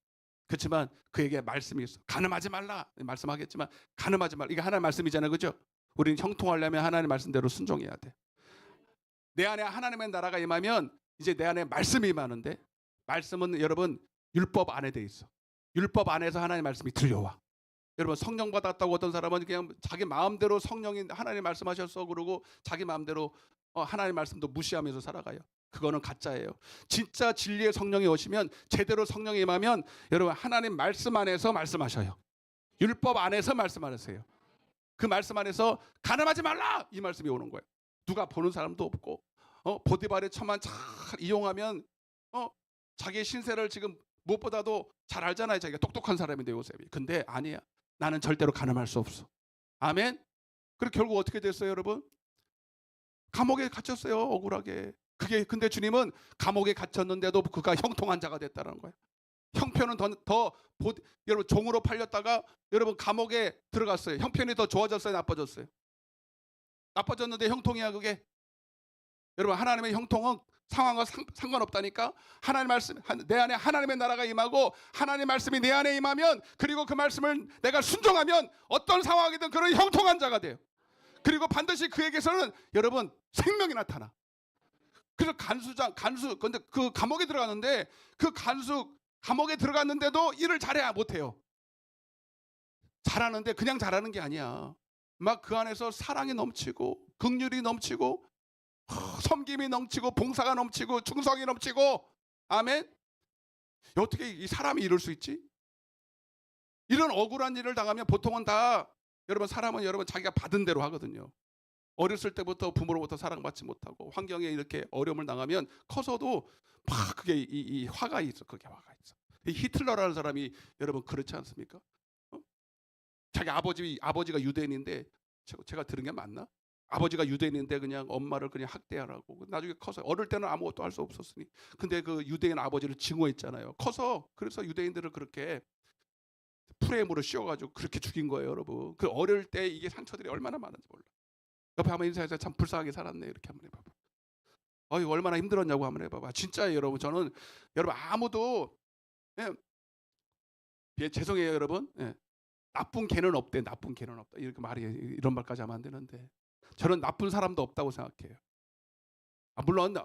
그렇지만 그에게 말씀이 있어. 간음하지 말라. 말씀하겠지만 간음하지 말라. 이게 하나님의 말씀이잖아요. 그죠? 우리는 형통하려면 하나님의 말씀대로 순종해야 돼. 내 안에 하나님의 나라가 임하면 이제 내 안에 말씀이 임하는데 말씀은 여러분 율법 안에 돼 있어. 율법 안에서 하나님의 말씀이 들려와. 여러분 성령 받았다고 어떤 사람은 그냥 자기 마음대로 성령이 하나님 말씀하셨어 그러고 자기 마음대로 하나님 말씀도 무시하면서 살아가요. 그거는 가짜예요. 진짜 진리의 성령이 오시면 제대로 성령이 임하면 여러분 하나님 말씀 안에서 말씀하셔요. 율법 안에서 말씀하세요. 그 말씀 안에서 간음하지 말라 이 말씀이 오는 거예요. 누가 보는 사람도 없고 보디발의 처만 잘 이용하면 자기의 신세를 지금 무엇보다도 잘 알잖아요. 자기가 똑똑한 사람인데 요셉이. 근데 아니야. 나는 절대로 간음할 수 없어. 아멘. 그리고 결국 어떻게 됐어요 여러분? 감옥에 갇혔어요. 억울하게. 그게 근데 주님은 감옥에 갇혔는데도 그가 형통한 자가 됐다는 거예요. 형편은 여러분 종으로 팔렸다가 여러분 감옥에 들어갔어요. 형편이 더 좋아졌어요, 나빠졌어요? 나빠졌는데 형통이야 그게. 여러분 하나님의 형통은 상황과 상관없다니까. 하나님 말씀 내 안에 하나님의 나라가 임하고 하나님 말씀이 내 안에 임하면 그리고 그 말씀을 내가 순종하면 어떤 상황이든 그런 형통한 자가 돼요. 그리고 반드시 그에게서는 여러분 생명이 나타나. 그래서 근데 그 감옥에 들어갔는데 그 감옥에 들어갔는데도 일을 잘해야 못해요. 잘하는데 그냥 잘하는 게 아니야. 막 그 안에서 사랑이 넘치고 긍휼이 넘치고 섬김이 넘치고 봉사가 넘치고 충성이 넘치고. 아멘. 어떻게 이 사람이 이럴 수 있지? 이런 억울한 일을 당하면 보통은 다 여러분 사람은 여러분 자기가 받은 대로 하거든요. 어렸을 때부터 부모로부터 사랑받지 못하고 환경에 이렇게 어려움을 당하면 커서도 막 그게 이 화가 있어. 그게 화가 있어. 이 히틀러라는 사람이 여러분 그렇지 않습니까? 자기 아버지가 유대인인데 제가 들은 게 맞나? 아버지가 유대인인데 그냥 엄마를 그냥 학대하라고. 나중에 커서 어릴 때는 아무것도 할 수 없었으니. 근데 그 유대인 아버지를 증오했잖아요. 커서 그래서 유대인들을 그렇게 프레임으로 씌워가지고 그렇게 죽인 거예요, 여러분. 그 어릴 때 이게 상처들이 얼마나 많은지 몰라. 옆에 한번 인사해서 참 불쌍하게 살았네 이렇게 한번 해봐봐. 얼마나 힘들었냐고 한번 해봐봐. 진짜 여러분 저는 여러분 아무도 죄송해요 여러분. 나쁜 개는 없대. 나쁜 개는 없다. 이렇게 이런 말까지 하면 안 되는데 저는 나쁜 사람도 없다고 생각해요. 물론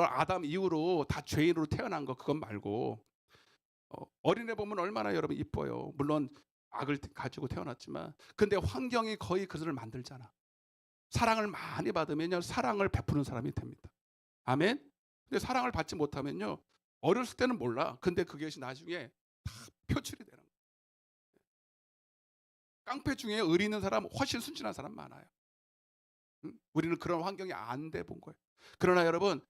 아담 이후로 다 죄인으로 태어난 거 그건 말고 어린애 보면 얼마나 여러분 이뻐요. 물론 악을 가지고 태어났지만 근데 환경이 거의 그들을 만들잖아. 사랑을 많이 받으면요 사랑을 베푸는 사람이 됩니다. 아멘. 근데 사랑을 받지 못하면요 어렸을 때는 몰라. 근데 그것이 나중에 다 표출이 되는 거예요. 깡패 중에 의리 있는 사람 훨씬 순진한 사람 많아요. 우리는 그런 환경이 안 돼 본 거예요. 그러나 여러분,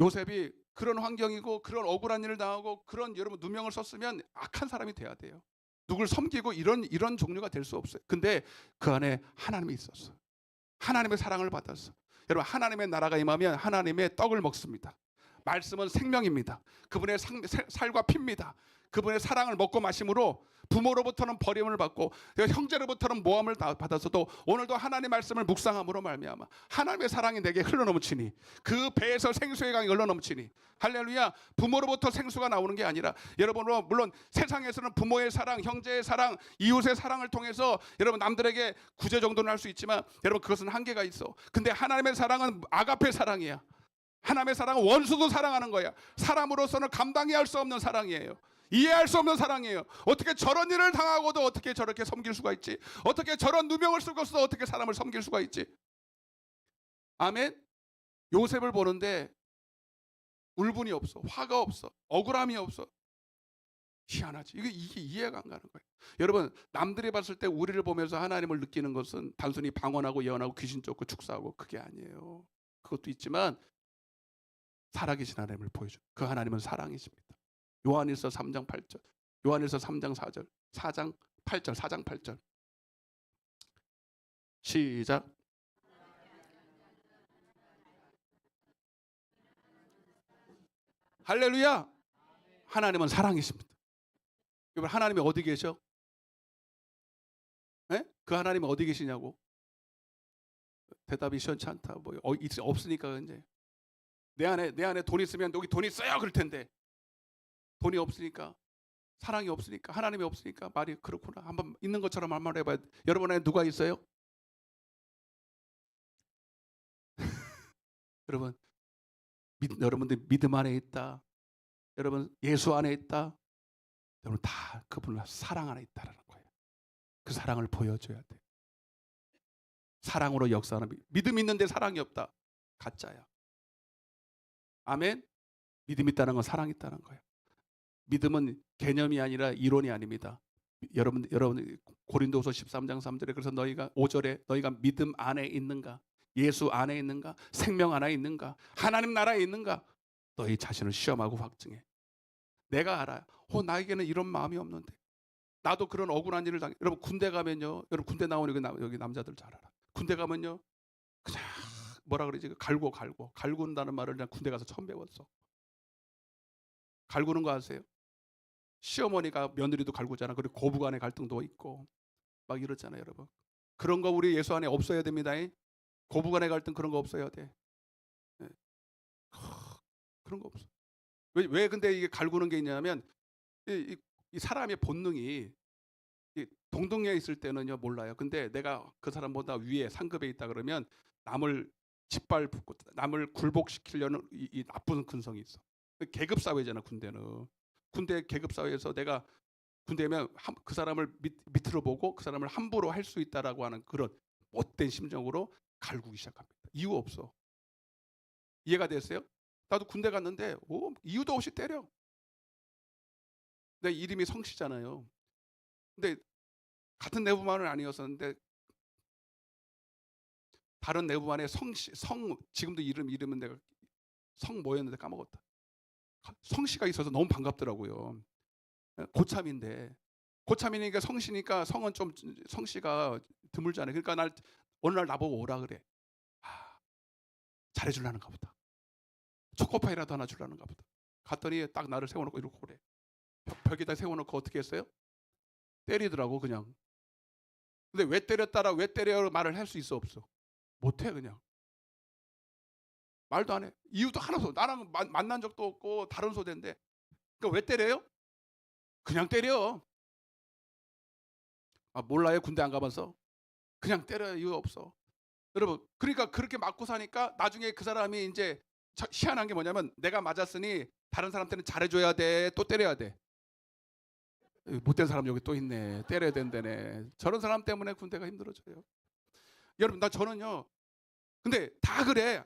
요셉이 그런 환경이고 그런 억울한 일을 당하고 그런 여러분 누명을 썼으면 악한 사람이 돼야 돼요. 누굴 섬기고 이런 종류가 될 수 없어요. 근데 그 안에 하나님이 있었어. 하나님의 사랑을 받았어. 여러분, 하나님의 나라가 임하면 하나님의 떡을 먹습니다. 말씀은 생명입니다. 그분의 살과 피입니다. 그분의 사랑을 먹고 마심으로 부모로부터는 버림을 받고 형제로부터는 모함을 받았어도 오늘도 하나님의 말씀을 묵상함으로 말미암아 하나님의 사랑이 내게 흘러넘치니 그 배에서 생수의 강이 흘러넘치니 할렐루야. 부모로부터 생수가 나오는 게 아니라 여러분, 물론 세상에서는 부모의 사랑, 형제의 사랑, 이웃의 사랑을 통해서 여러분 남들에게 구제 정도는 할 수 있지만 여러분 그것은 한계가 있어. 근데 하나님의 사랑은 아가페 사랑이야. 하나님의 사랑은 원수도 사랑하는 거야. 사람으로서는 감당할 수 없는 사랑이에요. 이해할 수 없는 사랑이에요. 어떻게 저런 일을 당하고도 어떻게 저렇게 섬길 수가 있지? 어떻게 저런 누명을 쓰고서도 어떻게 사람을 섬길 수가 있지? 아멘. 요셉을 보는데 울분이 없어, 화가 없어, 억울함이 없어. 희한하지. 이게 이해가 안 가는 거예요. 여러분, 남들이 봤을 때 우리를 보면서 하나님을 느끼는 것은 단순히 방언하고 예언하고 귀신 쫓고 축사하고 그게 아니에요. 그것도 있지만 살아계신 하나님을 보여줘. 그 하나님은 사랑이십니다. 요한일서 3장 8절, 요한일서 3장 4절, 4장 8절, 4장 8절. 시작. 할렐루야. 하나님은 사랑이십니다. 여러분, 하나님이 어디 계셔? 네? 그 하나님이 어디 계시냐고? 대답이 시원치 않다. 뭐 없으니까 이제 내 안에 돈 있으면 여기 돈 있어요 그럴 텐데 돈이 없으니까, 사랑이 없으니까, 하나님이 없으니까 말이 그렇구나. 한번 있는 것처럼 한 말 해봐요. 여러분 안에 누가 있어요? 여러분, 여러분들 믿음 안에 있다. 여러분 예수 안에 있다. 여러분 다 그분을 사랑 안에 있다라는 거예요. 그 사랑을 보여줘야 돼. 사랑으로 역사하는 믿음 있는데 사랑이 없다. 가짜야. 아멘. 믿음 있다는 건 사랑 있다는 거예요. 믿음은 개념이 아니라 이론이 아닙니다. 여러분 고린도후서 13장 3절에 그래서 너희가 5절에 너희가 믿음 안에 있는가, 예수 안에 있는가, 생명 안에 있는가, 하나님 나라에 있는가, 너희 자신을 시험하고 확증해. 내가 알아요. 나에게는 이런 마음이 없는데, 나도 그런 억울한 일을 당해. 여러분 군대 가면요, 여러분 군대 나오는 여기 남자들 잘 알아. 군대 가면요 그냥 뭐라 그러지, 갈군다는 말을 그냥 군대 가서 처음 배웠어. 갈구는 거 아세요? 시어머니가 며느리도 갈구잖아. 그리고 고부간의 갈등도 있고 막 이렇잖아요, 여러분. 그런 거 우리 예수 안에 없어야 됩니다. 고부간의 갈등 그런 거 없어야 돼. 네. 그런 거 없어. 왜 근데 이게 갈구는 게 있냐면 이 사람의 본능이 동등에 있을 때는요 몰라요. 근데 내가 그 사람보다 위에 상급에 있다 그러면 남을 짓밟고 남을 굴복시키려는 이 나쁜 근성이 있어. 계급 사회잖아 군대는. 군대 계급 사회에서 내가 군대면 그 사람을 밑으로 보고 그 사람을 함부로 할 수 있다라고 하는 그런 못된 심정으로 갈구기 시작합니다. 이유 없어. 이해가 됐어요? 나도 군대 갔는데 이유도 없이 때려. 내 이름이 성씨잖아요. 근데 같은 내부만은 아니었었는데 다른 내부만의 지금도 이름은 내가 성 뭐였는데 까먹었다. 성씨가 있어서 너무 반갑더라고요. 고참이니까 성씨니까 성은 좀 성씨가 드물잖아요. 그러니까 어느 날 나보고 오라 그래. 잘해주려는가 보다. 초코파이라도 하나 주려는가 보다. 갔더니 딱 나를 세워놓고 이러고 그래. 벽에다 세워놓고 어떻게 했어요? 때리더라고 그냥. 근데 왜 때려 말을 할 수 있어 없어? 못해 그냥. 말도 안 해. 이유도 하나도. 나랑 만난 적도 없고 다른 소대인데. 그러니까 왜 때려요? 그냥 때려. 몰라요? 군대 안 가봐서. 그냥 때려요. 이유 없어. 여러분, 그러니까 그렇게 맞고 사니까 나중에 그 사람이 이제 희한한 게 뭐냐면 내가 맞았으니 다른 사람한테는 잘해줘야 돼. 또 때려야 돼. 못된 사람 여기 또 있네. 때려야 된다네. 저런 사람 때문에 군대가 힘들어져요. 여러분, 저는요. 근데 다 그래.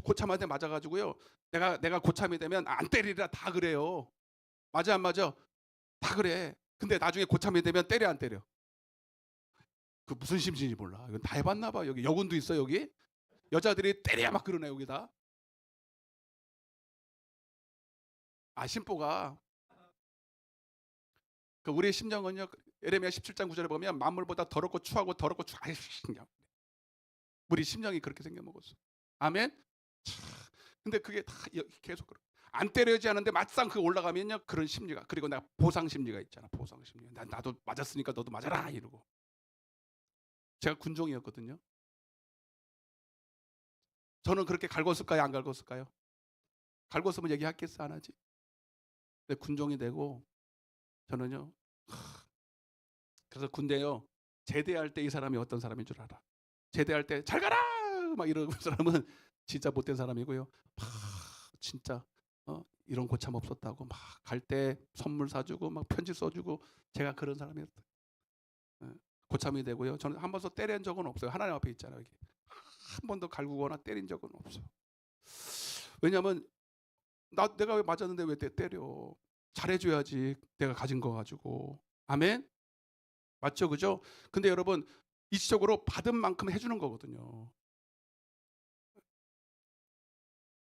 고참한테 맞아가지고요. 내가 고참이 되면 안 때리라 다 그래요. 맞아 안 맞아? 다 그래. 근데 나중에 고참이 되면 때려 안 때려? 그 무슨 심신인지 몰라. 이건 다 해봤나 봐. 여기 여군도 있어 여기. 여자들이 때려야 막 그러네 여기다. 심보가 그 우리의 심령은요. 에레미야 17장 9절에 보면 만물보다 더럽고 추하고 우리 심령이 그렇게 생겨먹었어. 아멘. 근데 그게 다 계속 안 때려야지 하는데 막상 그 올라가면요 그런 심리가, 그리고 내가 보상 심리가 있잖아. 보상 심리. 나도 맞았으니까 너도 맞아라 이러고. 제가 군종이었거든요. 저는 그렇게 갈궜을까요? 안 갈궜을까요? 갈궜으면 얘기했겠어? 안 하지? 근데 군종이 되고 저는요. 그래서 군대요 제대할 때 이 사람이 어떤 사람인 줄 알아. 제대할 때 잘 가라 막 이러는 사람은 진짜 못된 사람이고요. 막 진짜 이런 고참 없었다고 막 갈 때 선물 사주고 막 편지 써주고, 제가 그런 사람이었어요. 고참이 되고요. 저는 한 번도 때린 적은 없어요. 하나님 앞에 있잖아요. 여기. 한 번도 갈구거나 때린 적은 없어요. 왜냐하면 내가 왜 맞았는데 왜 때려? 잘해줘야지. 내가 가진 거 가지고. 아멘. 맞죠, 그죠? 근데 여러분 이치적으로 받은 만큼 해주는 거거든요.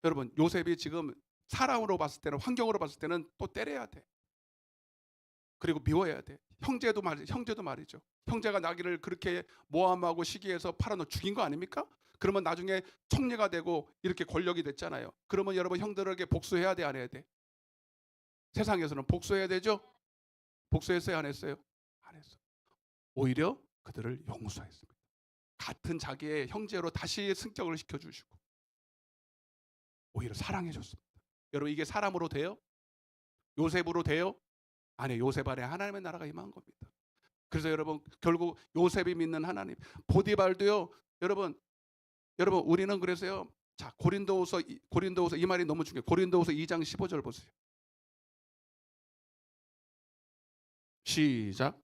여러분 요셉이 지금 사람으로 봤을 때는, 환경으로 봤을 때는 또 때려야 돼. 그리고 미워해야 돼. 형제도 말이죠. 형제가 나귀를 그렇게 모함하고 시기해서 팔아놓고 죽인 거 아닙니까? 그러면 나중에 총리가 되고 이렇게 권력이 됐잖아요. 그러면 여러분 형들에게 복수해야 돼, 안 해야 돼? 세상에서는 복수해야 되죠? 복수했어요, 안 했어요? 안 했어. 오히려 그들을 용서했습니다. 같은 자기의 형제로 다시 승격을 시켜주시고 오히려 사랑해줬습니다. 여러분 이게 사람으로 돼요? 요셉으로 돼요? 아니, 요셉 안에 하나님의 나라가 임한 겁니다. 그래서 여러분 결국 요셉이 믿는 하나님, 보디발도요. 여러분 우리는 그래서요. 자, 고린도후서 이 말이 너무 중요해요. 고린도후서 2장 15절 보세요. 시작.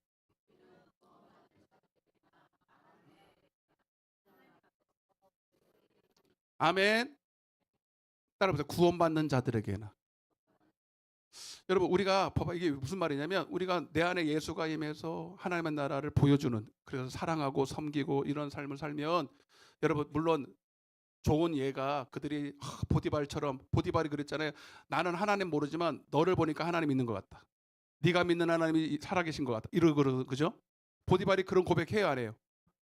아멘. 따라보세요. 구원받는 자들에게나. 여러분 우리가 봐봐, 이게 무슨 말이냐면 우리가 내 안에 예수가 임해서 하나님의 나라를 보여주는, 그래서 사랑하고 섬기고 이런 삶을 살면 여러분 물론 좋은 예가 그들이 보디발이 그랬잖아요. 나는 하나님 모르지만 너를 보니까 하나님 있는 것 같다. 네가 믿는 하나님이 살아계신 것 같다. 이러고 그죠? 보디발이 그런 고백해요, 안 해요?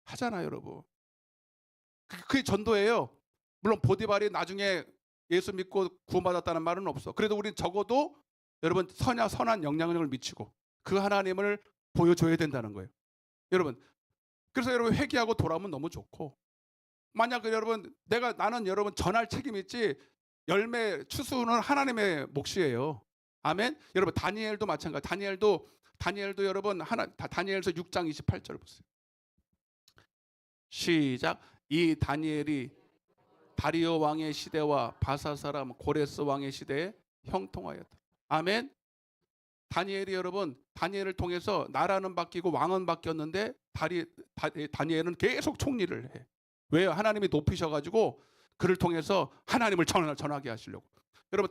하잖아요, 여러분. 그게 전도예요. 물론 보디발이 나중에 예수 믿고 구원받았다는 말은 없어. 그래도 우리는 적어도 여러분 선한 영향력을 미치고 그 하나님을 보여줘야 된다는 거예요. 여러분 그래서 여러분 회개하고 돌아오면 너무 좋고, 만약 여러분 나는 여러분 전할 책임이 있지 열매 추수는 하나님의 몫이에요. 아멘. 여러분 다니엘도 마찬가지. 다니엘도 여러분 다니엘서 6장 28절 보세요. 시작. 이 다니엘이 다리오 왕의 시대와 바사 사람 고레스 왕의 시대에 형통하였다. 아멘. 다니엘이 여러분 다니엘을 통해서 나라는 바뀌고 왕은 바뀌었는데 다니엘은 계속 총리를 해. 왜요? 하나님이 높이셔가지고 그를 통해서 하나님을 전하게 하시려고. 여러분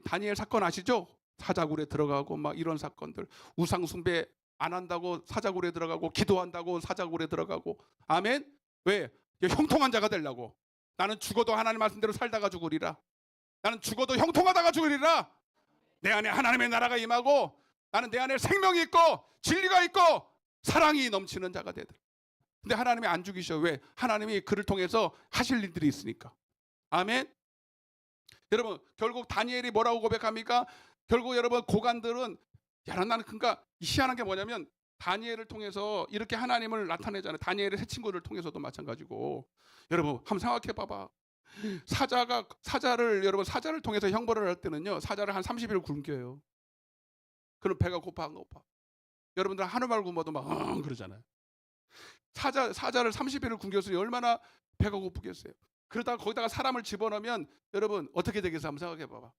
다니엘 사건 아시죠? 사자굴에 들어가고 막 이런 사건들, 우상 숭배 안 한다고 사자굴에 들어가고 기도한다고 사자굴에 들어가고. 아멘. 왜? 형통한 자가 되려고. 나는 죽어도 하나님 말씀대로 살다가 죽으리라. 나는 죽어도 형통하다가 죽으리라. 내 안에 하나님의 나라가 임하고 나는 내 안에 생명이 있고 진리가 있고 사랑이 넘치는 자가 되더라. 근데 하나님이 안 죽이셔. 왜? 하나님이 그를 통해서 하실 일들이 있으니까. 아멘. 여러분 결국 다니엘이 뭐라고 고백합니까? 결국 여러분 고관들은 나는 그러니까 희한한 게 뭐냐면 다니엘을 통해서 이렇게 하나님을 나타내잖아요. 다니엘의 세 친구를 통해서도 마찬가지고. 여러분 한번 생각해 봐봐. 사자를 통해서 형벌을 할 때는요, 사자를 한 30일 굶겨요. 그럼 배가 고파 안 고파? 여러분들 한우말 굶어도 막 그러잖아요. 사자를 30일을 굶겼으니 얼마나 배가 고프겠어요. 그러다가 거기다가 사람을 집어넣으면 여러분 어떻게 되겠어요? 한번 생각해 봐봐.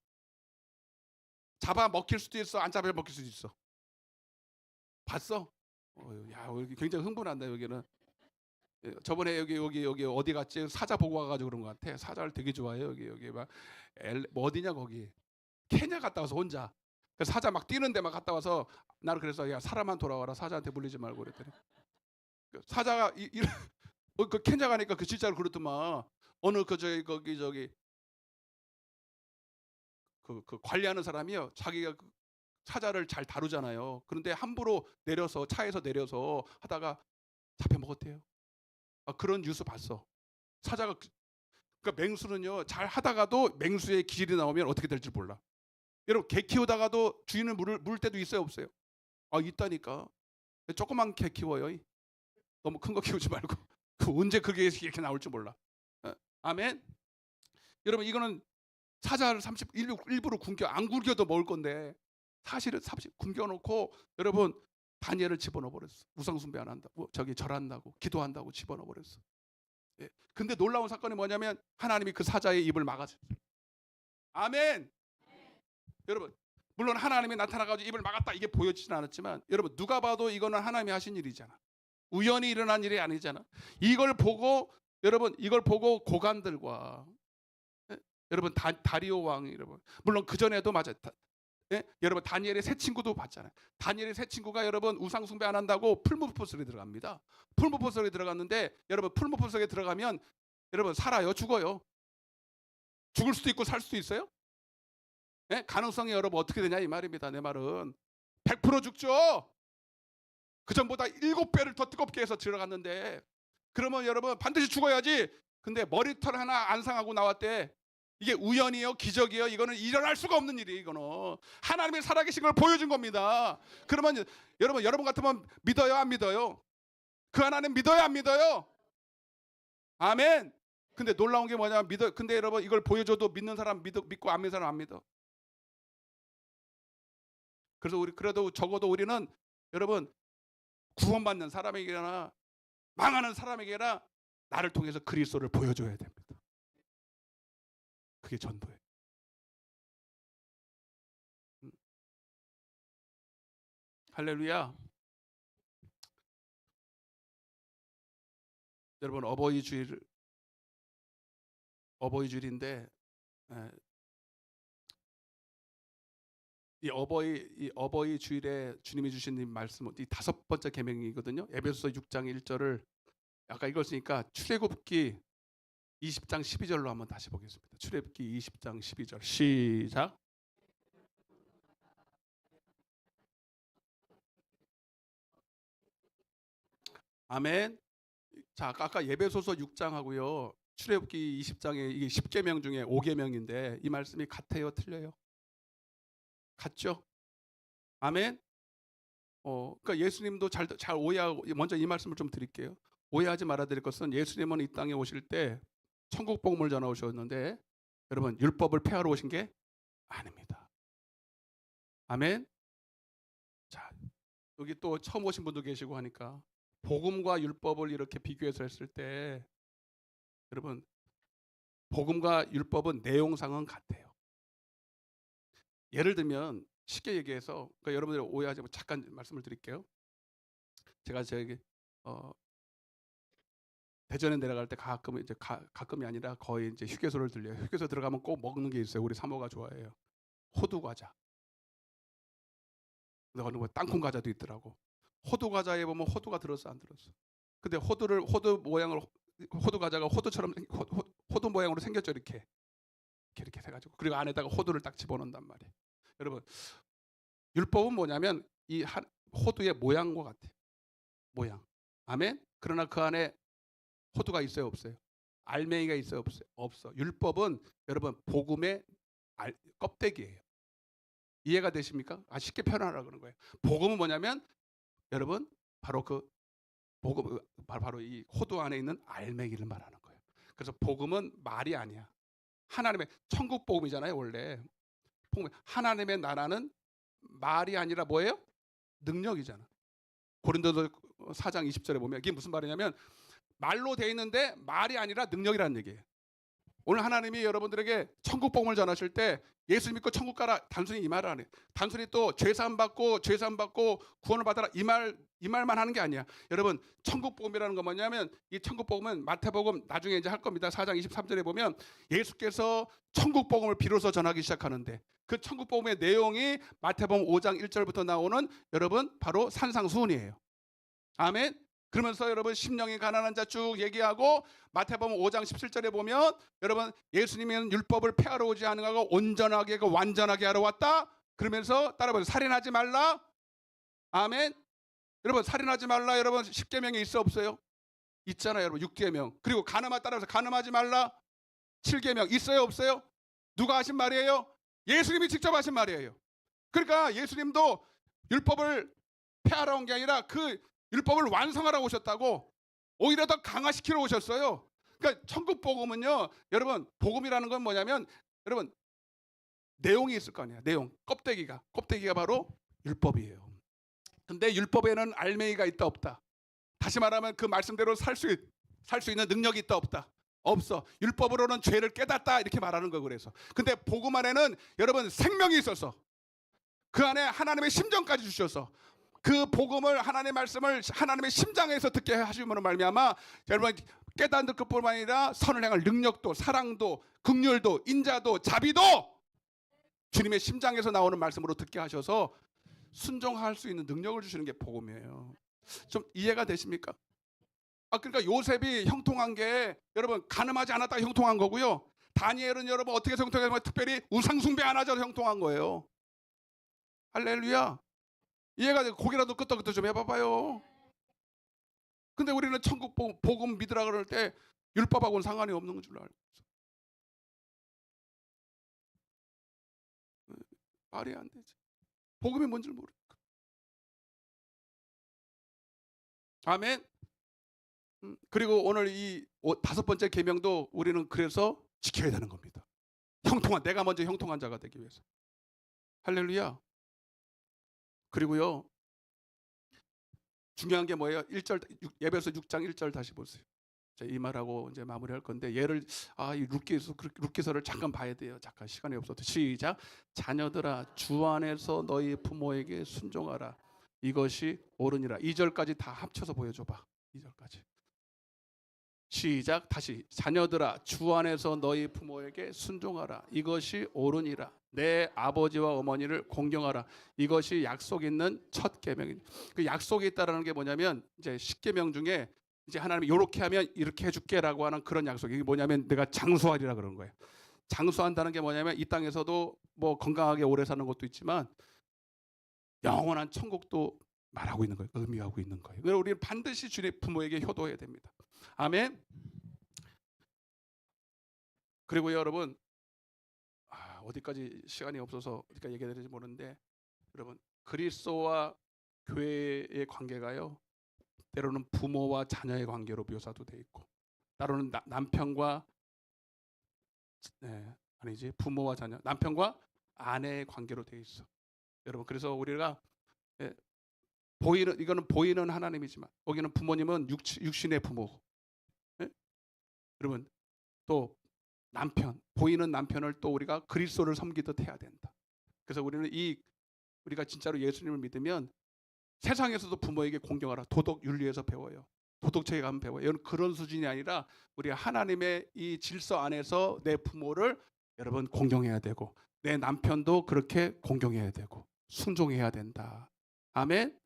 잡아 먹힐 수도 있어, 안 잡아 먹힐 수도 있어. 봤어? 야, 굉장히 흥분한다 여기는. 저번에 여기 어디 갔지? 사자 보고 와가지고 그런 것 같아. 사자를 되게 좋아해요. 여기 막 어디냐 거기. 케냐 갔다 와서 혼자. 사자 막 뛰는데 막 갔다 와서 나를 그래서 야 사람만 돌아와라. 사자한테 물리지 말고 그랬더니 사자가 그 케냐 가니까 그 진짜로 그렇더만. 어느 거기 그 관리하는 사람이요, 자기가 그 사자를 잘 다루잖아요. 그런데 함부로 내려서 차에서 내려서 하다가 잡혀 먹었대요. 그런 뉴스 봤어. 사자가 그러니까 맹수는요, 잘 하다가도 맹수의 기질이 나오면 어떻게 될지 몰라. 여러분, 개 키우다가도 주인을 물 때도 있어요, 없어요? 있다니까. 조그만 개 키워요. 너무 큰 거 키우지 말고. 언제 그게 이렇게 나올지 몰라. 아멘. 여러분, 이거는 사자를 일부러 안 굶겨도 먹을 건데 사실은 굶겨놓고 여러분 다니엘을 집어넣어 버렸어. 우상숭배 안 한다고, 절한다고, 기도한다고 집어넣어 버렸어. 예. 근데 놀라운 사건이 뭐냐면 하나님이 그 사자의 입을 막았어요. 아멘. 여러분, 물론 하나님이 나타나가지고 입을 막았다 이게 보여지진 않았지만 여러분, 누가 봐도 이거는 하나님이 하신 일이잖아. 우연히 일어난 일이 아니잖아. 이걸 보고 고관들과 여러분 다리오 왕, 여러분 물론 그 전에도 맞아요. 여러분 다니엘의 새 친구도 봤잖아요. 다니엘의 새 친구가 여러분 우상 숭배 안 한다고 풀무포 속에 들어갑니다. 풀무포 속에 들어갔는데 여러분 풀무포 속에 들어가면 여러분 살아요, 죽어요? 죽을 수도 있고 살 수도 있어요. 가능성이 여러분 어떻게 되냐 이 말입니다. 내 말은 100% 죽죠. 그 전보다 7배를 더 뜨겁게 해서 들어갔는데 그러면 여러분 반드시 죽어야지. 근데 머리털 하나 안 상하고 나왔대. 이게 우연이요, 기적이요? 이거는 일어날 수가 없는 일이에요. 이거는 하나님의 살아계신 걸 보여준 겁니다. 그러면 여러분 같으면 믿어요, 안 믿어요? 그 하나님 믿어요, 안 믿어요? 아멘. 근데 놀라운 게 뭐냐면 근데 여러분 이걸 보여줘도 믿는 사람 믿고 안 믿는 사람 안 믿어. 그래서 그래도 적어도 우리는 여러분 구원받는 사람에게나 망하는 사람에게나 나를 통해서 그리스도를 보여줘야 됩니다. 그게 전부예요. 할렐루야. 여러분 어버이 주일인데 이 어버이 주일에 주님이 주신 이 말씀은 이 5번째 계명이거든요. 에베소서 6장 1절을 아까 읽었으니까 출애굽기 20장 12절로 한번 다시 보겠습니다. 출애굽기 20장 12절 시작. 아멘. 자, 아까 에베소서 6장하고요 출애굽기 20장에 이게 10계명 중에 5계명인데 이 말씀이 같아요, 틀려요? 같죠? 아멘. 그러니까 예수님도 잘 오해하고, 먼저 이 말씀을 좀 드릴게요. 오해하지 말아야 될 것은 예수님은 이 땅에 오실 때 천국 복음을 전하 오셨는데 여러분 율법을 폐하러 오신 게 아닙니다. 아멘. 자, 여기 또 처음 오신 분도 계시고 하니까 복음과 율법을 이렇게 비교해서 했을 때 여러분 복음과 율법은 내용상은 같아요. 예를 들면 쉽게 얘기해서 그러니까 여러분들이 오해하지 말고 잠깐 말씀을 드릴게요. 제가 대전에 내려갈 때 가끔 이제 가끔이 아니라 거의 이제 휴게소를 들려요. 휴게소 들어가면 꼭 먹는 게 있어요. 우리 사모가 좋아해요. 호두 과자. 근데 어느 뭐 땅콩 과자도 있더라고. 호두 과자에 보면 호두가 들었어, 안 들었어? 근데 호두 과자가 호두처럼 호두 모양으로 생겼죠, 이렇게 해가지고. 그리고 안에다가 호두를 딱 집어넣는단 말이에요. 여러분 율법은 뭐냐면 이 호두의 모양과 같아요. 모양. 아멘. 그러나 그 안에 호두가 있어요, 없어요? 알맹이가 있어요, 없어요? 없어. 율법은 여러분 복음의 껍데기예요. 이해가 되십니까? 쉽게 표현하라고 그러는 거예요. 복음은 뭐냐면 여러분 바로 그 복음, 바로 이 호두 안에 있는 알맹이를 말하는 거예요. 그래서 복음은 말이 아니야. 하나님의 천국 복음이잖아요, 원래. 하나님의 나라는 말이 아니라 뭐예요? 능력이잖아. 고린도서 4장 20절에 보면 이게 무슨 말이냐면 말로 돼 있는데 말이 아니라 능력이라는 얘기예요. 오늘 하나님이 여러분들에게 천국 복음을 전하실 때 예수 믿고 천국 가라 단순히 이 말을 안 해요. 단순히 또 죄사함 받고 구원을 받아라 이 말만 하는 게 아니야. 여러분 천국 복음이라는 건 뭐냐면 이 천국 복음은 마태복음 나중에 이제 할 겁니다. 4장 23절에 보면 예수께서 천국 복음을 비로소 전하기 시작하는데 그 천국 복음의 내용이 마태복음 5장 1절부터 나오는 여러분 바로 산상수훈이에요. 아멘. 그러면서 여러분 심령이 가난한 자 쭉 얘기하고 마태복음 5장 17절에 보면 여러분 예수님은 율법을 폐하러 오지 않으고 온전하게 완전하게 하러 왔다. 그러면서 따라보세요. 살인하지 말라. 아멘. 여러분 살인하지 말라. 여러분 10계명에 있어 없어요? 있잖아요. 여러분 6계명. 그리고 간음하 따라서 간음하지 말라. 7계명 있어요 없어요? 누가 하신 말이에요? 예수님이 직접 하신 말이에요. 그러니까 예수님도 율법을 폐하러 온 게 아니라 그 율법을 완성하러 오셨다고, 오히려 더 강화시키러 오셨어요. 그러니까 천국 복음은요, 여러분 복음이라는 건 뭐냐면 여러분 내용이 있을 거 아니야. 내용, 껍데기가 바로 율법이에요. 근데 율법에는 알맹이가 있다 없다? 다시 말하면 그 말씀대로 살 수 있는 능력이 있다 없다? 없어. 율법으로는 죄를 깨닫다 이렇게 말하는 거. 그래서 근데 복음 안에는 여러분 생명이 있어서 그 안에 하나님의 심정까지 주셔서 그 복음을, 하나님의 말씀을 하나님의 심장에서 듣게 하시므로 말미암아 여러분 깨닫는 것뿐만 아니라 선을 행할 능력도, 사랑도, 긍휼도, 인자도, 자비도 주님의 심장에서 나오는 말씀으로 듣게 하셔서 순종할 수 있는 능력을 주시는 게 복음이에요. 좀 이해가 되십니까? 그러니까 요셉이 형통한 게 여러분 간음하지 않았다가 형통한 거고요. 다니엘은 여러분 어떻게 형통했냐면 특별히 우상 숭배 안 하자로 형통한 거예요. 할렐루야. 이해가 되고 고기라도 끄떡끄떡 좀 해봐봐요. 근데 우리는 천국 복음 믿으라 그럴 때 율법하고는 상관이 없는 줄 알고 있어. 말이 안 되지. 복음이 뭔지 모르니까. 아멘. 그리고 오늘 이 5번째 계명도 우리는 그래서 지켜야 되는 겁니다. 내가 먼저 형통한 자가 되기 위해서. 할렐루야. 그리고요 중요한 게 뭐예요? 1절 예배서 6장 1절 다시 보세요. 이 말하고 이제 마무리할 건데 얘를 이 룻기서를 잠깐 봐야 돼요. 잠깐 시간이 없어도 시작. 자녀들아 주 안에서 너희 부모에게 순종하라. 이것이 옳으니라. 2절까지 다 합쳐서 보여줘봐. 2절까지. 시작. 다시. 자녀들아 주 안에서 너희 부모에게 순종하라. 이것이 옳으니라. 내 아버지와 어머니를 공경하라. 이것이 약속 있는 첫 계명이니. 그 약속이 있다라는 게 뭐냐면 이제 10계명 중에 이제 하나님이 이렇게 하면 이렇게 해줄게라고 하는 그런 약속. 이게 뭐냐면 내가 장수하리라 그런 거예요. 장수한다는 게 뭐냐면 이 땅에서도 뭐 건강하게 오래 사는 것도 있지만 영원한 천국도 말하고 있는 거예요. 의미하고 있는 거예요. 그래서 우리는 반드시 주님 부모에게 효도해야 됩니다. 아멘. 그리고 여러분 어디까지 시간이 없어서 어디까지 얘기해야 될지 모르는데 여러분 그리스도와 교회의 관계가요 때로는 부모와 자녀의 관계로 묘사도 돼 있고 때로는 남편과 부모와 자녀, 남편과 아내의 관계로 돼 있어. 여러분 그래서 우리가 이거는 보이는 하나님이지만 여기는 부모님은 육신의 부모. 여러분 또 보이는 남편을 또 우리가 그리스도를 섬기듯 해야 된다. 그래서 우리가 진짜로 예수님을 믿으면 세상에서도 부모에게 공경하라. 도덕 윤리에서 배워요. 도덕책에 가면 배워요. 이건 그런 수준이 아니라 우리 하나님의 이 질서 안에서 내 부모를 여러분 공경해야 되고 내 남편도 그렇게 공경해야 되고 순종해야 된다. 아멘.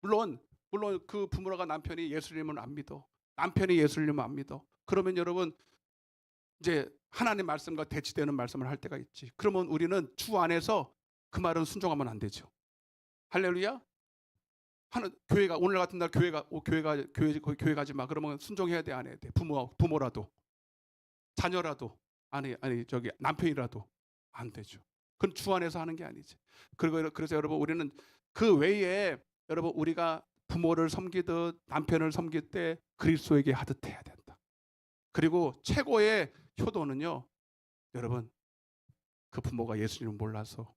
물론 그 부모가 남편이 예수님을 안 믿어. 남편이 예수님을 안 믿어. 그러면 여러분 이제 하나님 말씀과 대치되는 말씀을 할 때가 있지. 그러면 우리는 주 안에서 그 말은 순종하면 안 되죠. 할렐루야. 교회가 오늘 같은 날 교회 가지 마. 그러면 순종해야 돼, 안 해야 돼? 부모라도 자녀라도 아니 저기 남편이라도 안 되죠. 그건 주 안에서 하는 게 아니지. 그래서 여러분 우리는 그 외에 여러분 우리가 부모를 섬기듯 남편을 섬길 때 그리스도에게 하듯 해야 된다. 그리고 최고의 효도는요, 여러분 그 부모가 예수님을 몰라서